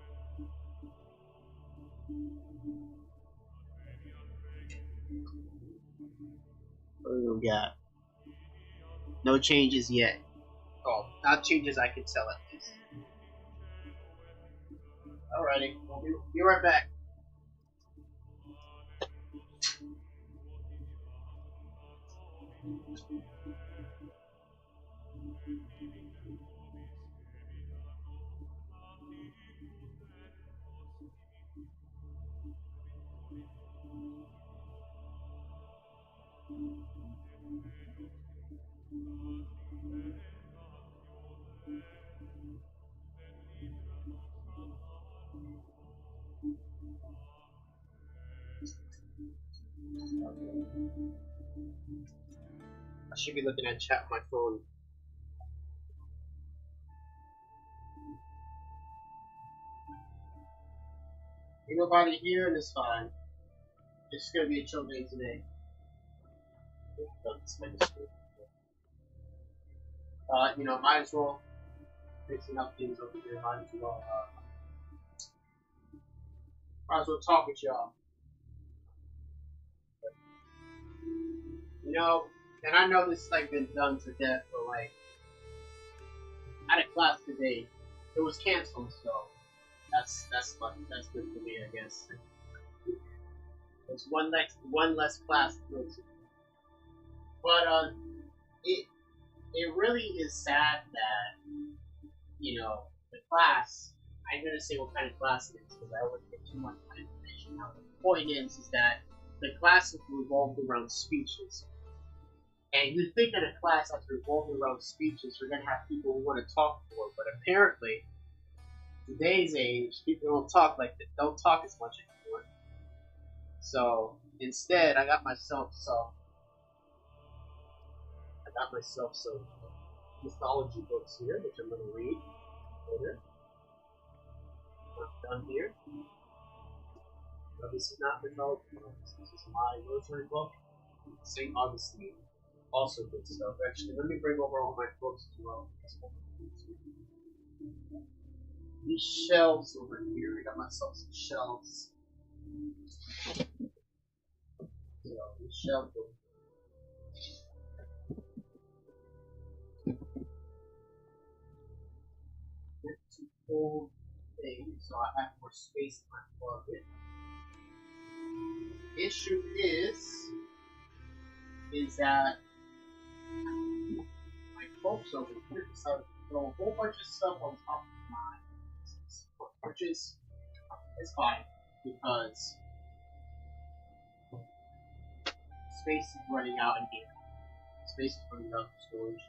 What do we got? No changes yet. Oh, not changes I can tell at least. Alrighty, we'll be right back. I should be looking at chat on my phone. Ain't nobody here and it's fine. It's gonna be a chill day today. You know, might as well fixing up things over here. Might as well talk with y'all. You know, and I know this has been done to death, but I had a class today. It was canceled, so that's good for me, I guess. There's one less class to go to. But it really is sad that, you know, the class, I'm going to say what kind of class it is because I don't want to get too much information out. The point is that the class is revolved around speeches. And you think in a class that's revolved around speeches, you're going to have people who want to talk more, but apparently, today's age, people don't talk as much anymore. So, instead, I got myself some mythology books here, which I'm going to read later. I'm done here. But this is not mythology books. This is my rosary book. St. Augustine. Also good stuff. Actually, let me bring over all my books as well. These shelves over here. I got myself some shelves. So, these shelves over here. Old thing, so I have more space in my closet. Issue is that my folks over here decided to throw a whole bunch of stuff on top of mine, which is fine because space is running out in here. Space is running out for storage.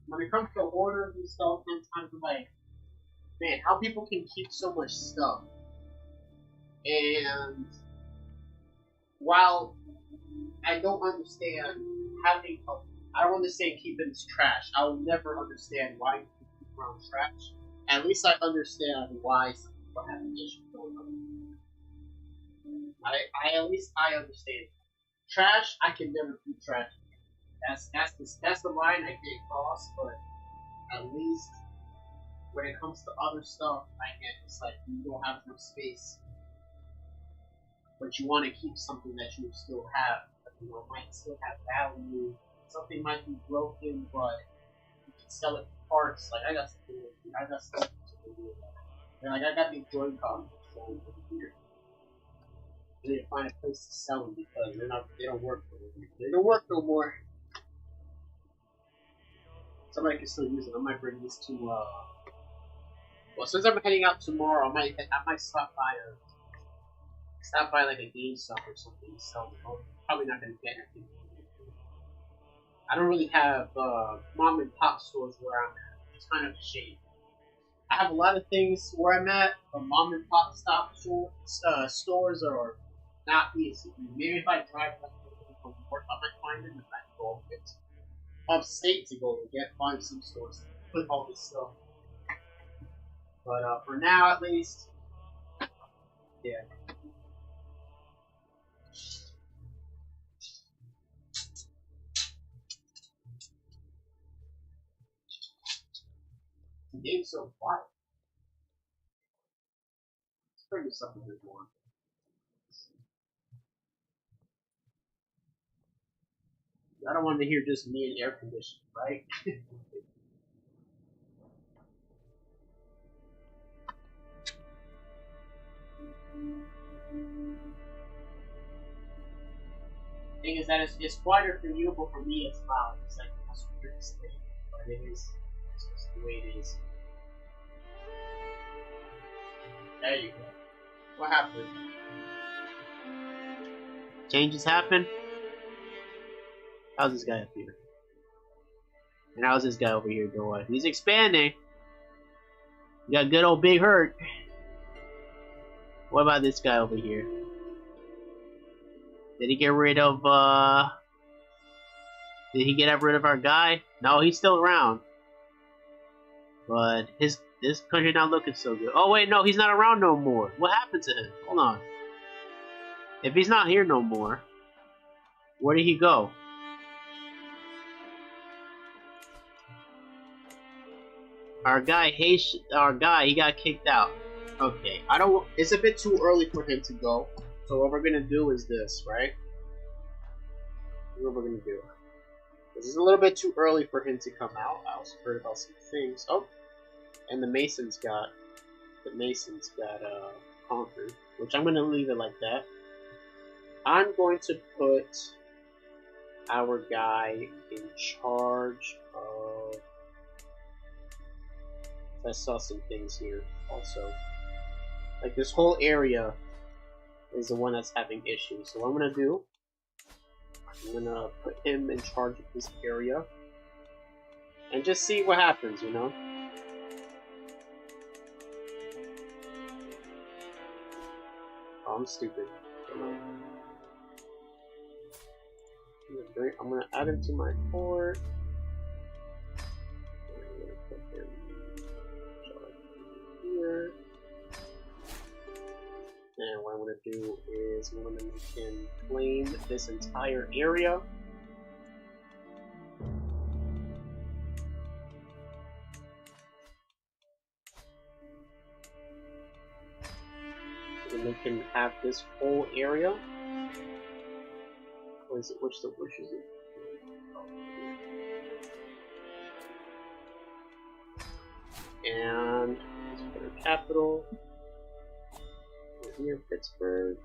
When it comes to orders and stuff, sometimes I'm like, man, how people can keep so much stuff. And while I don't understand I don't understand keeping this trash. I will never understand why you keep around trash. At least I understand why some people have an issue going on. I at least I understand. Trash, I can never do trash. That's the line I get across, but at least when it comes to other stuff, I get it's like you don't have enough space, but you want to keep something that you still have. You know, might still have value. Something might be broken, but you can sell it for parts. Like I got something. I got something to do with that. And like I got these Joy-Cons over here. I need to find a place to sell them because they don't work no more. They don't work no more. Somebody can still use it. I might bring this to well, since I'm heading out tomorrow, I might stop by like a GameStop or something to sell them. I'm probably not gonna get anything. I don't really have mom and pop stores where I'm at. It's kind of a shame. I have a lot of things where I'm at, but mom and pop stores are not easy. Maybe if I drive from work, I might find them if I go a bit upstate to go and find some stores to put all this stuff. But for now, at least, yeah. The game's so quiet. Let's bring this up a bit more. I don't want to hear just me and air conditioning, right? Thing is that it's quieter for you, but for me it's loud. It's like that's weird to say, but it is. It's just the way it is. There you go. What happened? Changes happen. How's this guy up here? And how's this guy over here doing? He's expanding. You got good old Big Hurt. What about this guy over here? Did he get rid of, Did he get rid of our guy? No, he's still around. But this country not looking so good. Oh wait, no, he's not around no more. What happened to him? Hold on. If he's not here no more, where did he go? Our guy, he got kicked out. Okay, it's a bit too early for him to go. So what we're gonna do is this, right? What we're gonna do. This is a little bit too early for him to come out. I also heard about some things. Oh, and the Masons got conquered, which I'm gonna leave it like that. I'm going to put our guy in charge of. I saw some things here also. Like this whole area is the one that's having issues. So what I'm gonna do, I'm gonna put him in charge of this area and just see what happens, you know? Oh, I'm stupid. I'm gonna add him to my court. I'm gonna put him here. And what I'm going to do is I'm going to make him claim this entire area. I'm going to make him have this whole area. What is it? Which is it? And let's put our capital. Here, Pittsburgh.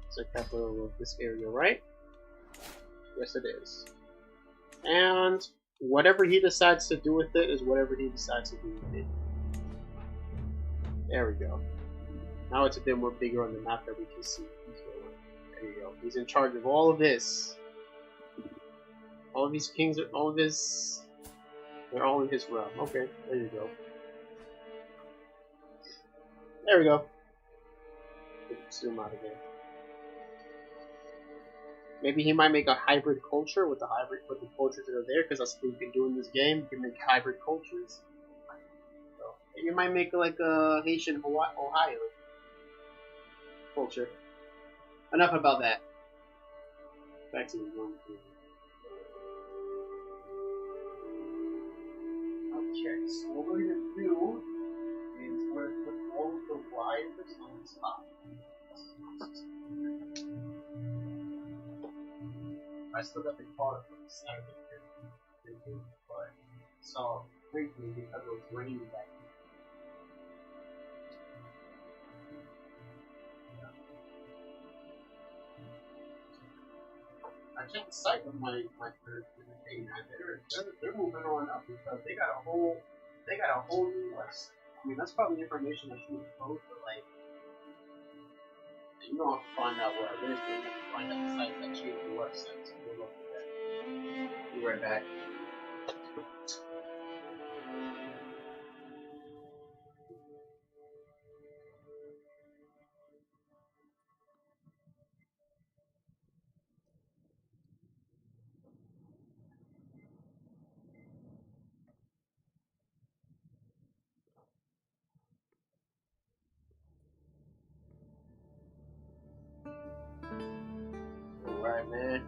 It's the capital of this area, right? Yes, it is. And whatever he decides to do with it is whatever he decides to do with it. There we go. Now it's a bit more bigger on the map that we can see. There you go. He's in charge of all of this. All of these kings are all of this. They're all in his realm. Okay, there you go. There we go. Zoom out again. Maybe he might make a hybrid culture with the cultures that are there, because that's what you can do in this game. You can make hybrid cultures. So maybe you might make like a Haitian Ohio. culture. Enough about that. Back to the one. Okay, so what we're going to do is we're going to put all of the wires on the top. I still got the car from the side of the but so briefly because it was raining back I checked the site of my thing. They're moving on up because they got a whole new website. I mean that's probably information I shouldn't post, but like you don't have to find out where it is, but you have to find out the site that changed the website. So we'll look at that. Be right back. Alright, man.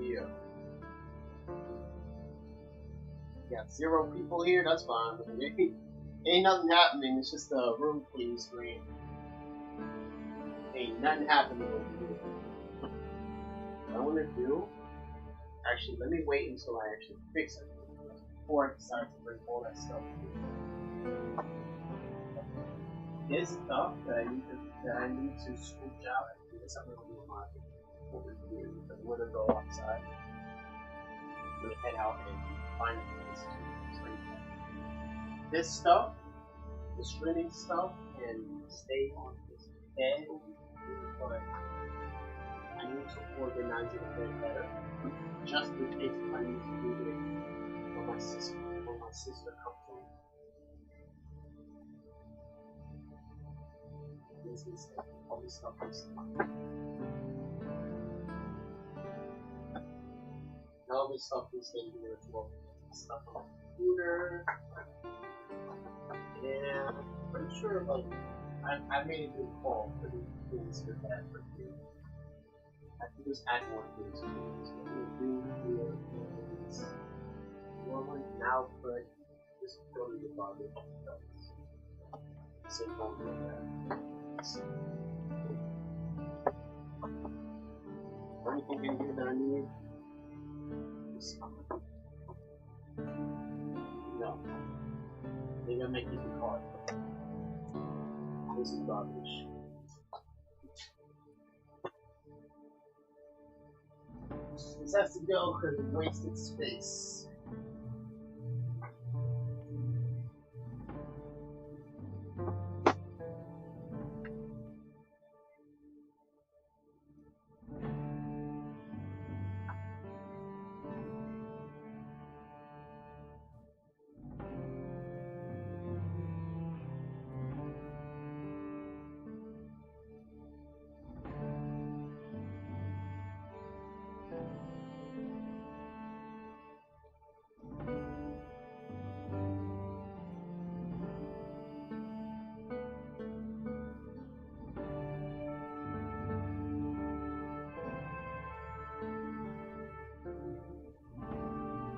Yeah. Got 0 people here, that's fine. Ain't nothing happening, it's just a room clean screen. Ain't nothing happening over here. What I wanna do, actually, let me wait until I actually fix it before I decide to bring all that stuff here. This stuff that I need to switch out, I guess I'm gonna do my over here because I'm gonna go outside. I'm gonna head out and find a place to stream that. This stuff, the streaming stuff, can stay on this bed over here, but I need to organize it a bit better, just in case I need to do it when my sister comes home. This is all this stuff is all this stuff is staying here as well. Stuff on the computer. And I'm pretty sure like I made a new call for the things for that for you. I can just add more things to it. So what we do here is normally now put this go to the bottom of the same one like that. Anything in here that I need? No. They're gonna make it hard. This is garbage. This has to go because it wasted space.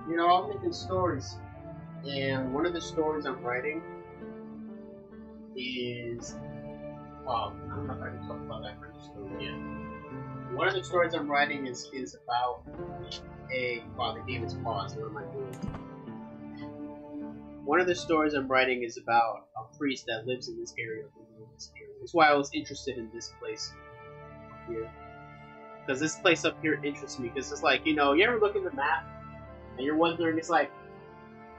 You know, I'm making stories, and one of the stories I'm writing is, I don't know if I can talk about that kind of story yet. One of the stories I'm writing is about the game is paused, what am I doing? One of the stories I'm writing is about a priest that lives in this area. That's why I was interested in this place up here. Because this place up here interests me, because it's like, you know, you ever look at the map, and you're wondering, it's like,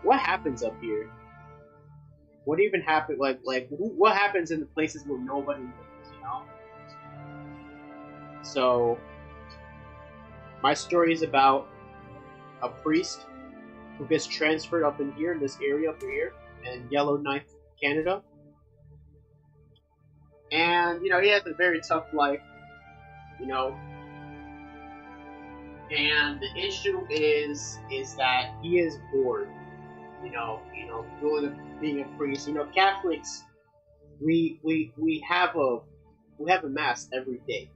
what happens up here? What even happens? What happens in the places where nobody lives? You know. So, my story is about a priest who gets transferred up in here, in this area up here, in Yellowknife, Canada. And you know, he has a very tough life. You know. And the issue is that he is bored. being a priest. Catholics, we have a mass every day.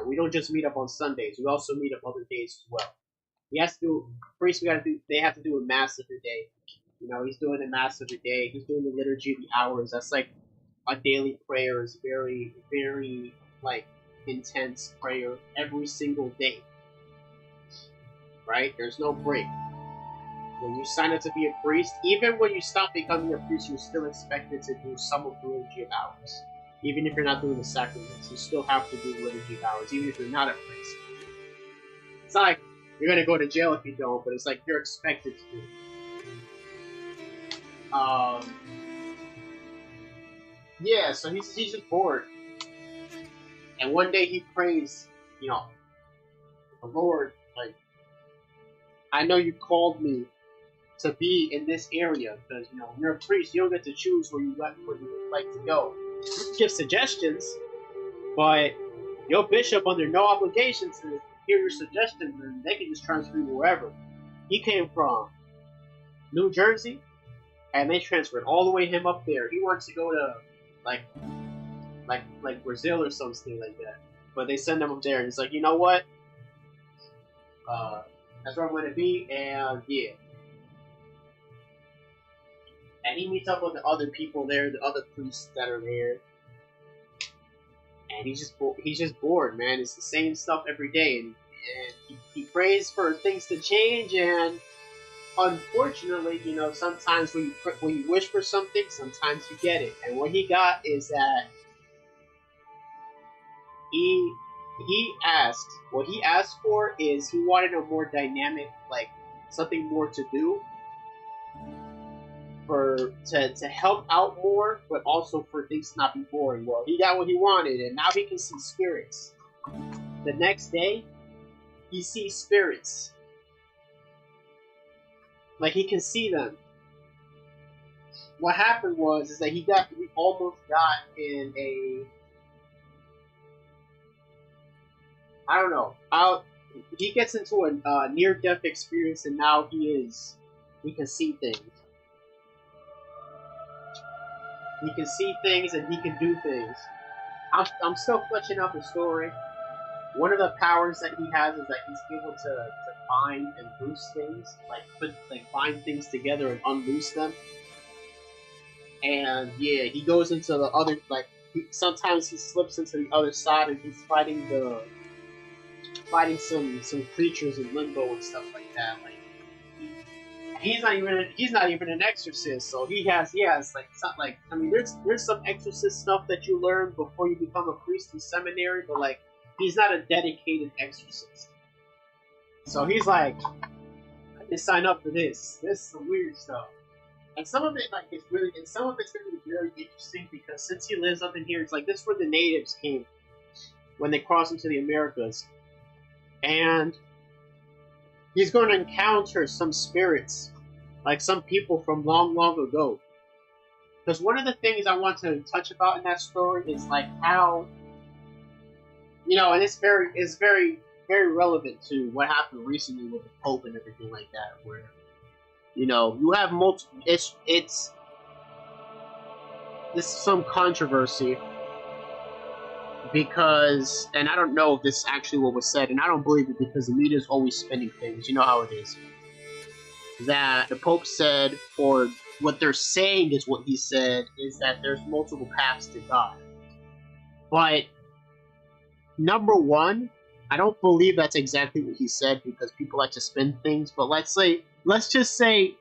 We don't just meet up on Sundays. We also meet up other days as well. Priests. They have to do a mass every day. He's doing the mass every day. He's doing the liturgy of the hours. That's like a daily prayer. Is very, very like intense prayer every single day. Right? There's no break. When you sign up to be a priest, even when you stop becoming a priest, you're still expected to do some of the liturgy of hours. Even if you're not doing the sacraments, you still have to do the liturgy of hours, even if you're not a priest. It's not like you're gonna go to jail if you don't, but it's like you're expected to do it. Yeah, so he's just bored. And one day he prays, the Lord, like, I know you called me to be in this area because, when you're a priest, you don't get to choose where you like to go. You can give suggestions, but your bishop under no obligation to hear your suggestions, and they can just transfer you wherever. He came from New Jersey, and they transferred all the way him up there. He wants to go to like Brazil or something like that, but they send him up there, and it's like, you know what? That's where I'm going to be, and yeah. And he meets up with the other people there, the other priests that are there, and he's just bored, man. It's the same stuff every day, and he prays for things to change, and unfortunately, sometimes when you wish for something, sometimes you get it. And what he got is that he asked for is he wanted a more dynamic, like something more to do, to help out more, but also for things to not be boring. Well, he got what he wanted, and now he can see spirits. The next day, he sees spirits. Like, he can see them. What happened is that he almost got in a, I don't know, he gets into a near-death experience, and now he can see things. He can see things, and he can do things. I'm still fleshing out the story. One of the powers that he has is that he's able to find and loose things, bind things together and unloose them. And yeah, he goes into the other, sometimes he slips into the other side, and he's fighting some creatures in limbo and stuff like that. Like, he's not even an exorcist, so there's some exorcist stuff that you learn before you become a priest in seminary, but like, he's not a dedicated exorcist. So he's like, I didn't sign up for this. This is some weird stuff. And some of it, it's going to be very interesting, because since he lives up in here, it's like, this is where the natives came when they crossed into the Americas. And he's going to encounter some spirits, like some people from long, long ago. Because one of the things I want to touch about in that story is like how, and it's very, very relevant to what happened recently with the Pope and everything like that, where, you have multiple, this is some controversy, because, and I don't know if this is actually what was said, and I don't believe it because the media is always spinning things, you know how it is, that the Pope said, or what they're saying is what he said, is that there's multiple paths to God. But, number one, I don't believe that's exactly what he said, because people like to spin things, but let's just say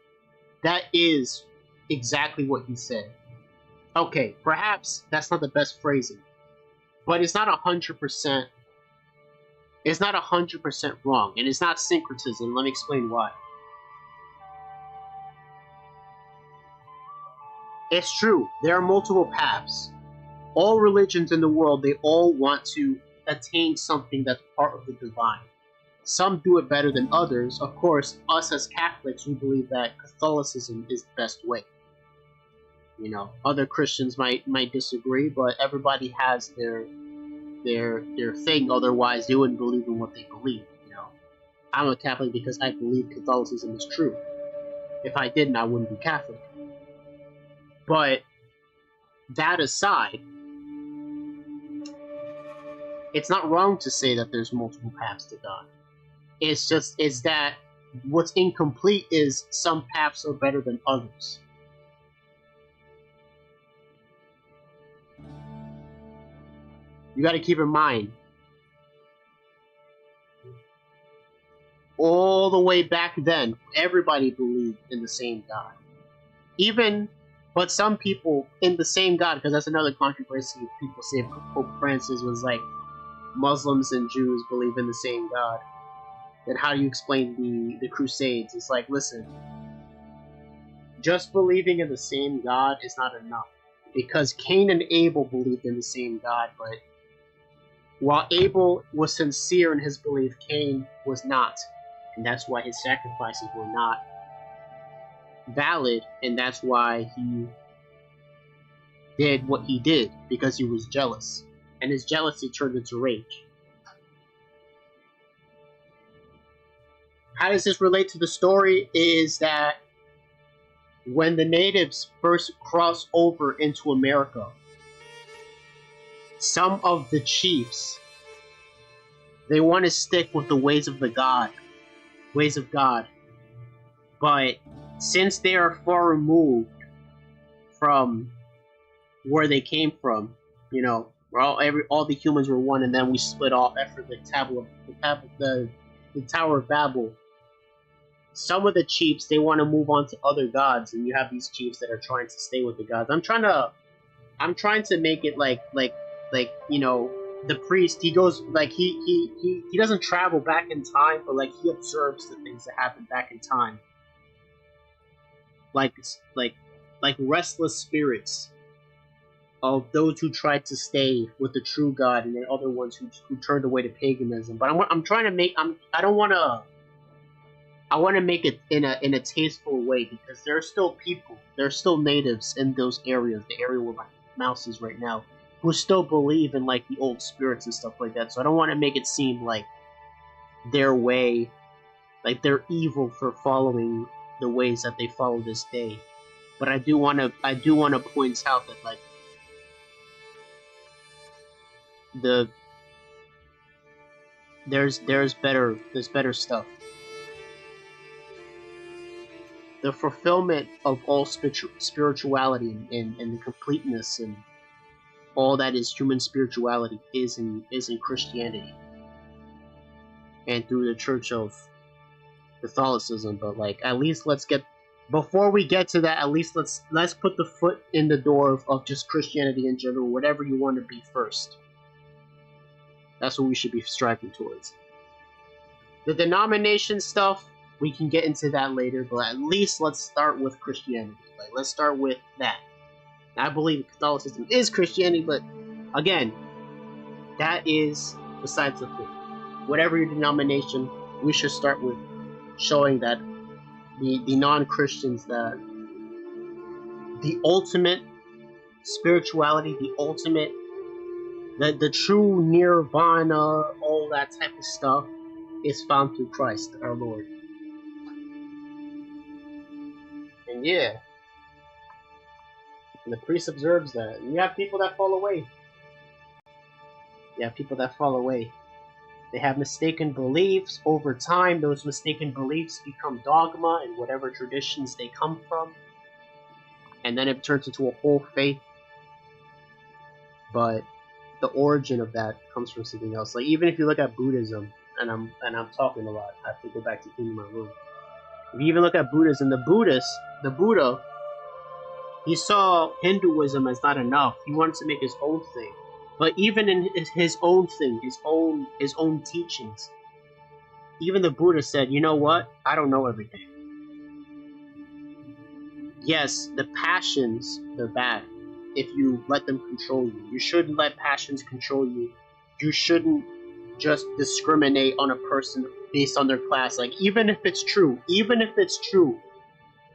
that is exactly what he said. Okay, perhaps that's not the best phrasing, but it's not 100%. It's not 100% wrong, and it's not syncretism. Let me explain why. It's true. There are multiple paths. All religions in the world, they all want to attain something that's part of the divine. Some do it better than others. Of course, us as Catholics, we believe that Catholicism is the best way. Other Christians might disagree, but everybody has their thing. Otherwise, they wouldn't believe in what they believe. I'm a Catholic because I believe Catholicism is true. If I didn't, I wouldn't be Catholic. But that aside, it's not wrong to say that there's multiple paths to God. It's that what's incomplete is some paths are better than others. You got to keep in mind, all the way back then, everybody believed in the same God. But some people in the same God, because that's another controversy. People say Pope Francis was like, Muslims and Jews believe in the same God. Then how do you explain the Crusades? It's like, listen, just believing in the same God is not enough. Because Cain and Abel believed in the same God, but while Abel was sincere in his belief, Cain was not. And that's why his sacrifices were not valid, and that's why he did what he did, because he was jealous. And his jealousy turned into rage. How does this relate to the story? Is that when the natives first crossed over into America, some of the chiefs, they want to stick with the ways of God. But since they are far removed from where they came from, you know, all the humans were one, and then we split off after the Tower of Babel. Some of the chiefs, they want to move on to other gods, and you have these chiefs that are trying to stay with the gods. I'm trying to make it like you know, the priest, he goes like he doesn't travel back in time, but like he observes the things that happen back in time, like restless spirits of those who tried to stay with the true God, and then other ones who turned away to paganism. But I'm trying to make I want to make it in a tasteful way, because there are still people, there are still natives in those areas, the area where my mouse is right now, who still believe in like the old spirits and stuff like that. So I don't want to make it seem like their way, like they're evil for following the ways that they follow this day. But I do want to point out that like there's better stuff. The fulfillment of all spirituality and the completeness and all that is human spirituality is in Christianity and through the Church of Catholicism. But like, at least before we get to that, at least let's put the foot in the door of just Christianity in general, whatever you want to be first. That's what we should be striving towards. The denomination stuff, we can get into that later, but at least let's start with Christianity. Like, let's start with that. I believe Catholicism is Christianity, but again, that is besides the point. Whatever your denomination, we should start with showing that the non-Christians that the ultimate spirituality, the true nirvana, all that type of stuff is found through Christ, our Lord. And yeah, and the priest observes that. And you have people that fall away. They have mistaken beliefs. Over time, those mistaken beliefs become dogma in whatever traditions they come from. And then it turns into a whole faith. But the origin of that comes from something else. Like, even if you look at Buddhism, and I'm talking a lot, I have to go back to cleaning my room. If you even look at Buddhism, the Buddha, he saw Hinduism as not enough. He wanted to make his own thing. But even in his own thing, his own teachings, even the Buddha said, you know what? I don't know everything. Yes, the passions, they're bad if you let them control you. You shouldn't let passions control you. You shouldn't just discriminate on a person based on their class. Like, even if it's true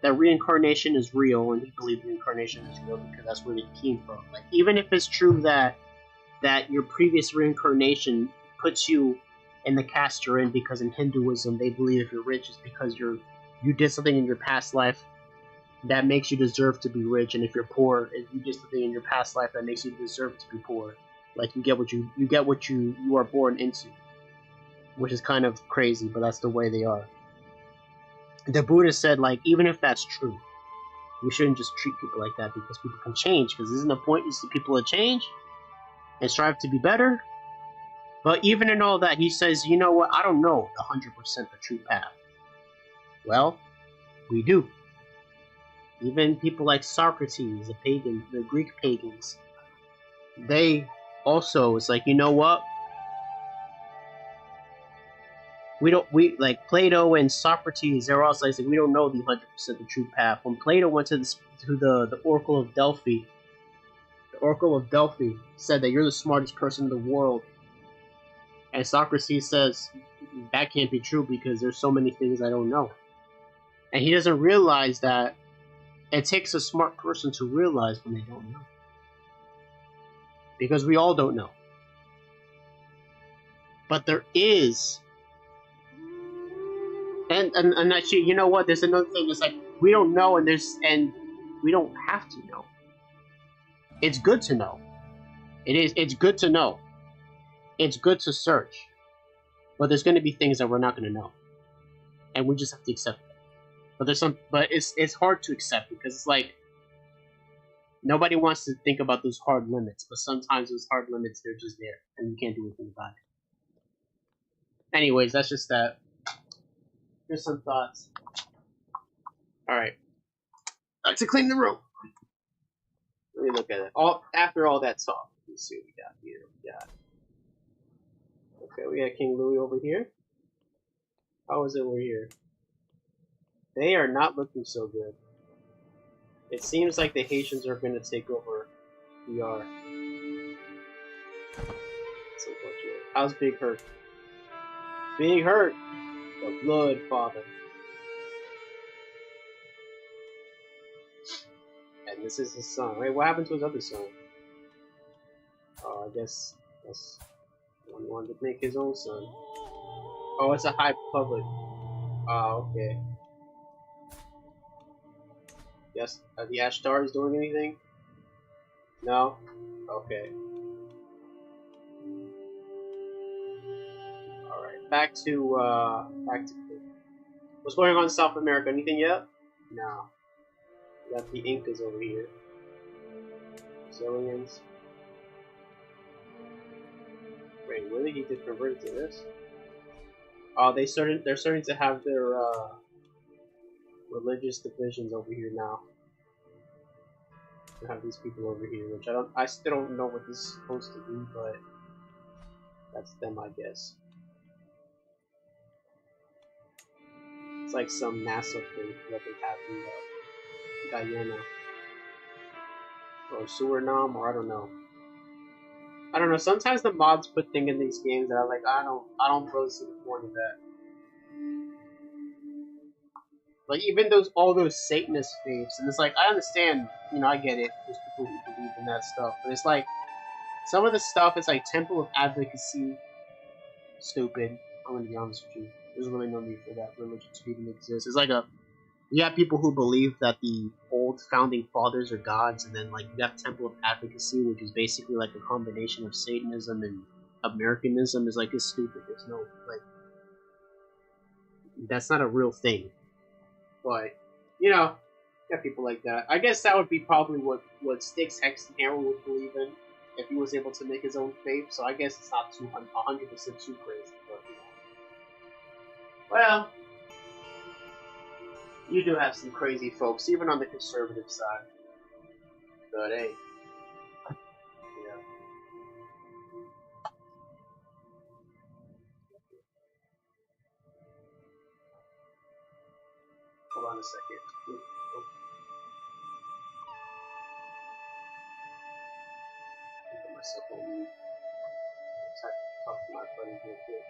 that reincarnation is real, and he believed reincarnation is real because that's where it came from. Like, even if it's true that your previous reincarnation puts you in the caste you're in, because in Hinduism they believe if you're rich it's because you're you did something in your past life that makes you deserve to be rich, and if you're poor, if you did something in your past life that makes you deserve to be poor. Like you get what you are born into, which is kind of crazy, but that's the way they are. The Buddha said, like, even if that's true, we shouldn't just treat people like that because people can change. Because isn't the point is to people to change and strive to be better? But even in all that, he says, you know what? I don't know 100% the true path. Well, we do. Even people like Socrates, the pagan, the Greek pagans, they also, it's like, you know what? We like Plato and Socrates, they're also like, we don't know the 100% the true path. When Plato went to the Oracle of Delphi, the Oracle of Delphi said that you're the smartest person in the world. And Socrates says, that can't be true because there's so many things I don't know. And he doesn't realize that it takes a smart person to realize when they don't know. Because we all don't know. But there is. And actually, you know what? There's another thing. It's like, we don't know and we don't have to know. It's good to know. It's good to know. It's good to search. But there's going to be things that we're not going to know. And we just have to accept it. But it's hard to accept because it's like, nobody wants to think about those hard limits, but sometimes those hard limits, they're just there, and you can't do anything about it. Anyways, that's just that. Here's some thoughts. Alright. Back to clean the room. Let me look at it. After all that talk, let's see what we got here. Okay, we got King Louis over here. How is it over here? They are not looking so good. It seems like the Haitians are going to take over PR. It's unfortunate. How's Big Hurt? Big Hurt! The Blood Father. And this is his son. Wait, what happened to his other son? Oh, I guess that's one wanted to make his own son. Oh, it's a High Republic. Oh, okay. Yes, are the Ashtars doing anything? No? Okay. Alright, back to what's going on in South America? Anything yet? No. We got the Incas over here. Brazilians. Wait, really? He did convert to this? Oh, they're starting to have their religious divisions over here now. We have these people over here, which I still don't know what this is supposed to be, but that's them, I guess. It's like some NASA thing that they have in Guyana or Suriname, or I don't know. I don't know. Sometimes the mods put things in these games that I don't really see the point of that. Like even all those Satanist faiths, and it's like I understand, I get it. There's people who believe in that stuff, but it's like some of the stuff is like Temple of Advocacy, stupid. I'm gonna be honest with you. There's really no need for that religion to even exist. It's like you have people who believe that the old founding fathers are gods, and then like you have Temple of Advocacy, which is basically like a combination of Satanism and Americanism. Is like it's stupid. There's no that's not a real thing. But, got people like that. I guess that would be probably what Styx, Hex, and Hammer would believe in if he was able to make his own faith. So I guess it's not 100% too crazy. But, well, you do have some crazy folks, even on the conservative side. But hey, yeah. Hold on a second. Put myself on mute. Talk to my buddy real quick.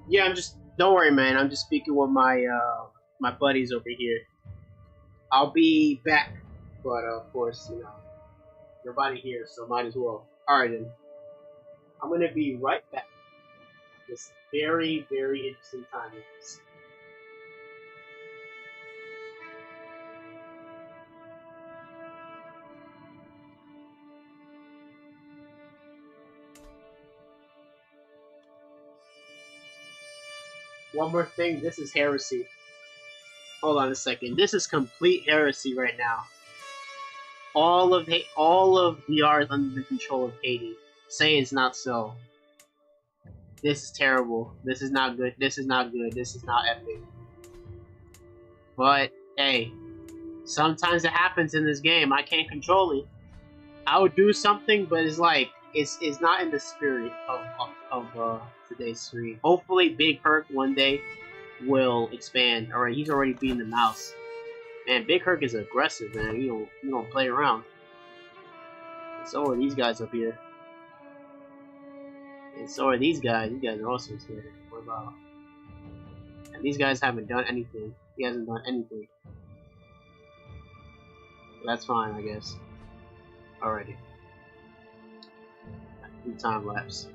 Yeah, don't worry, man. I'm just speaking with my my buddies over here. I'll be back, but of course, you know, nobody here, so might as well. All right, then. I'm gonna be right back. This very, very interesting time with this. One more thing, this is heresy. Hold on a second. This is complete heresy right now. All of the art under the control of Haiti. Say it's not so. This is terrible. This is not good. This is not good. This is not epic. But hey, sometimes it happens in this game. I can't control it. I would do something, but it's like it's not in the spirit of today's stream. Hopefully, Big Herc one day will expand. All right, he's already beating the mouse. Man, Big Herc is aggressive, man. You don't play around. And so are these guys up here. And so are these guys. These guys are also scared. What about? And these guys haven't done anything. He hasn't done anything. But that's fine, I guess. Alrighty. Time lapse.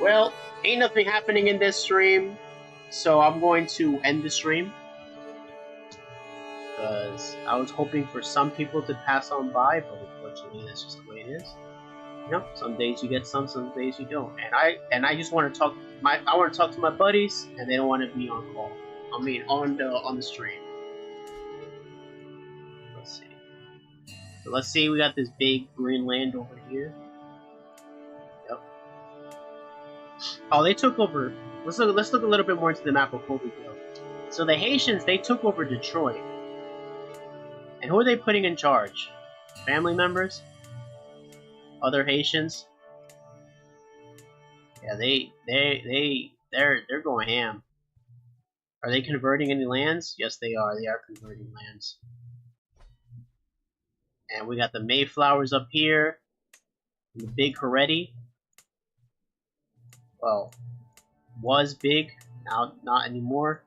Well, ain't nothing happening in this stream, so I'm going to end the stream. Because I was hoping for some people to pass on by, but unfortunately that's just the way it is. You know, some days you get some days you don't. And I just want to talk to my buddies, and they don't want to be on call. I mean, on the stream. Let's see. So let's see. We got this big green land over here. Yep. Oh, they took over. Let's look a little bit more into the map before we go. So the Haitians, they took over Detroit. And who are they putting in charge? Family members? Other Haitians? Yeah, they're going ham. Are they converting any lands? Yes, they are. They are converting lands. And we got the Mayflowers up here. The big Heretti. Well, was big. Now, not anymore.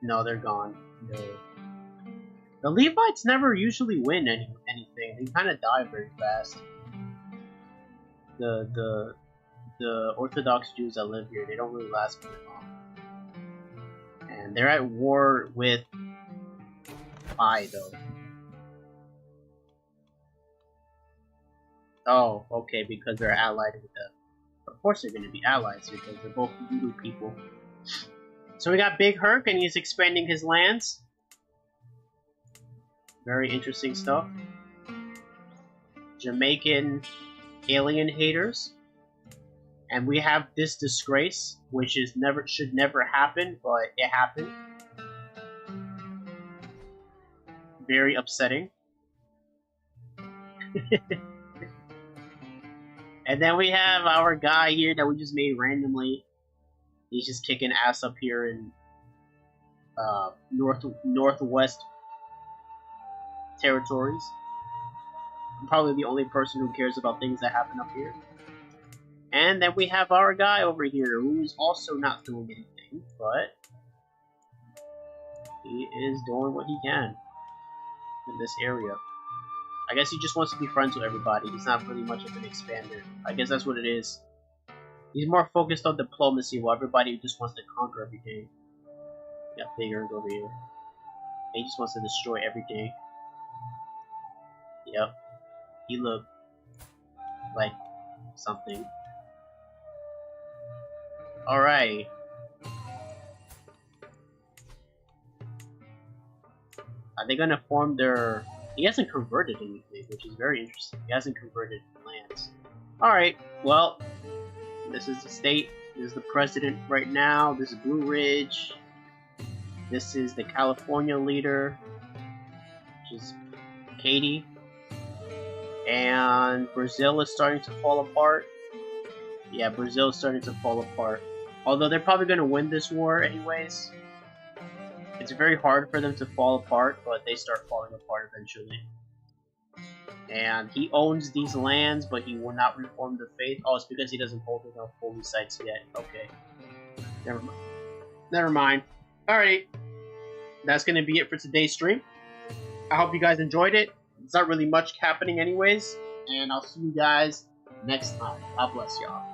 No, they're gone. The Levites never usually win anything. They kind of die very fast. The Orthodox Jews that live here, they don't really last very long. And they're at war with Pi, though. Oh, okay, because they're allied with them. Of course they're going to be allies because they're both voodoo people. So we got Big Herc, and he's expanding his lands. Very interesting stuff. Jamaican alien haters. And we have this disgrace, which should never happen, but it happened. Very upsetting. And then we have our guy here that we just made randomly. He's just kicking ass up here in northwest territories. I'm probably the only person who cares about things that happen up here. And then we have our guy over here, who's also not doing anything, but he is doing what he can in this area. I guess he just wants to be friends with everybody. He's not really much of an expander. I guess that's what it is. He's more focused on diplomacy, while everybody just wants to conquer everything. We got Big Erg over here. He just wants to destroy everything. Yep. He looked like something. Alright. Are they gonna form their... He hasn't converted anything, which is very interesting. He hasn't converted lands. Alright, well, this is the state. This is the president right now. This is Blue Ridge. This is the California leader, which is Katie. And Brazil is starting to fall apart. Yeah, Brazil is starting to fall apart. Although they're probably going to win this war anyways. It's very hard for them to fall apart, but they start falling apart eventually. And he owns these lands, but he will not reform the faith. Oh, it's because he doesn't hold enough holy sites yet. Okay. Never mind. Never mind. Alright. That's going to be it for today's stream. I hope you guys enjoyed it. It's not really much happening anyways. And I'll see you guys next time. God bless y'all.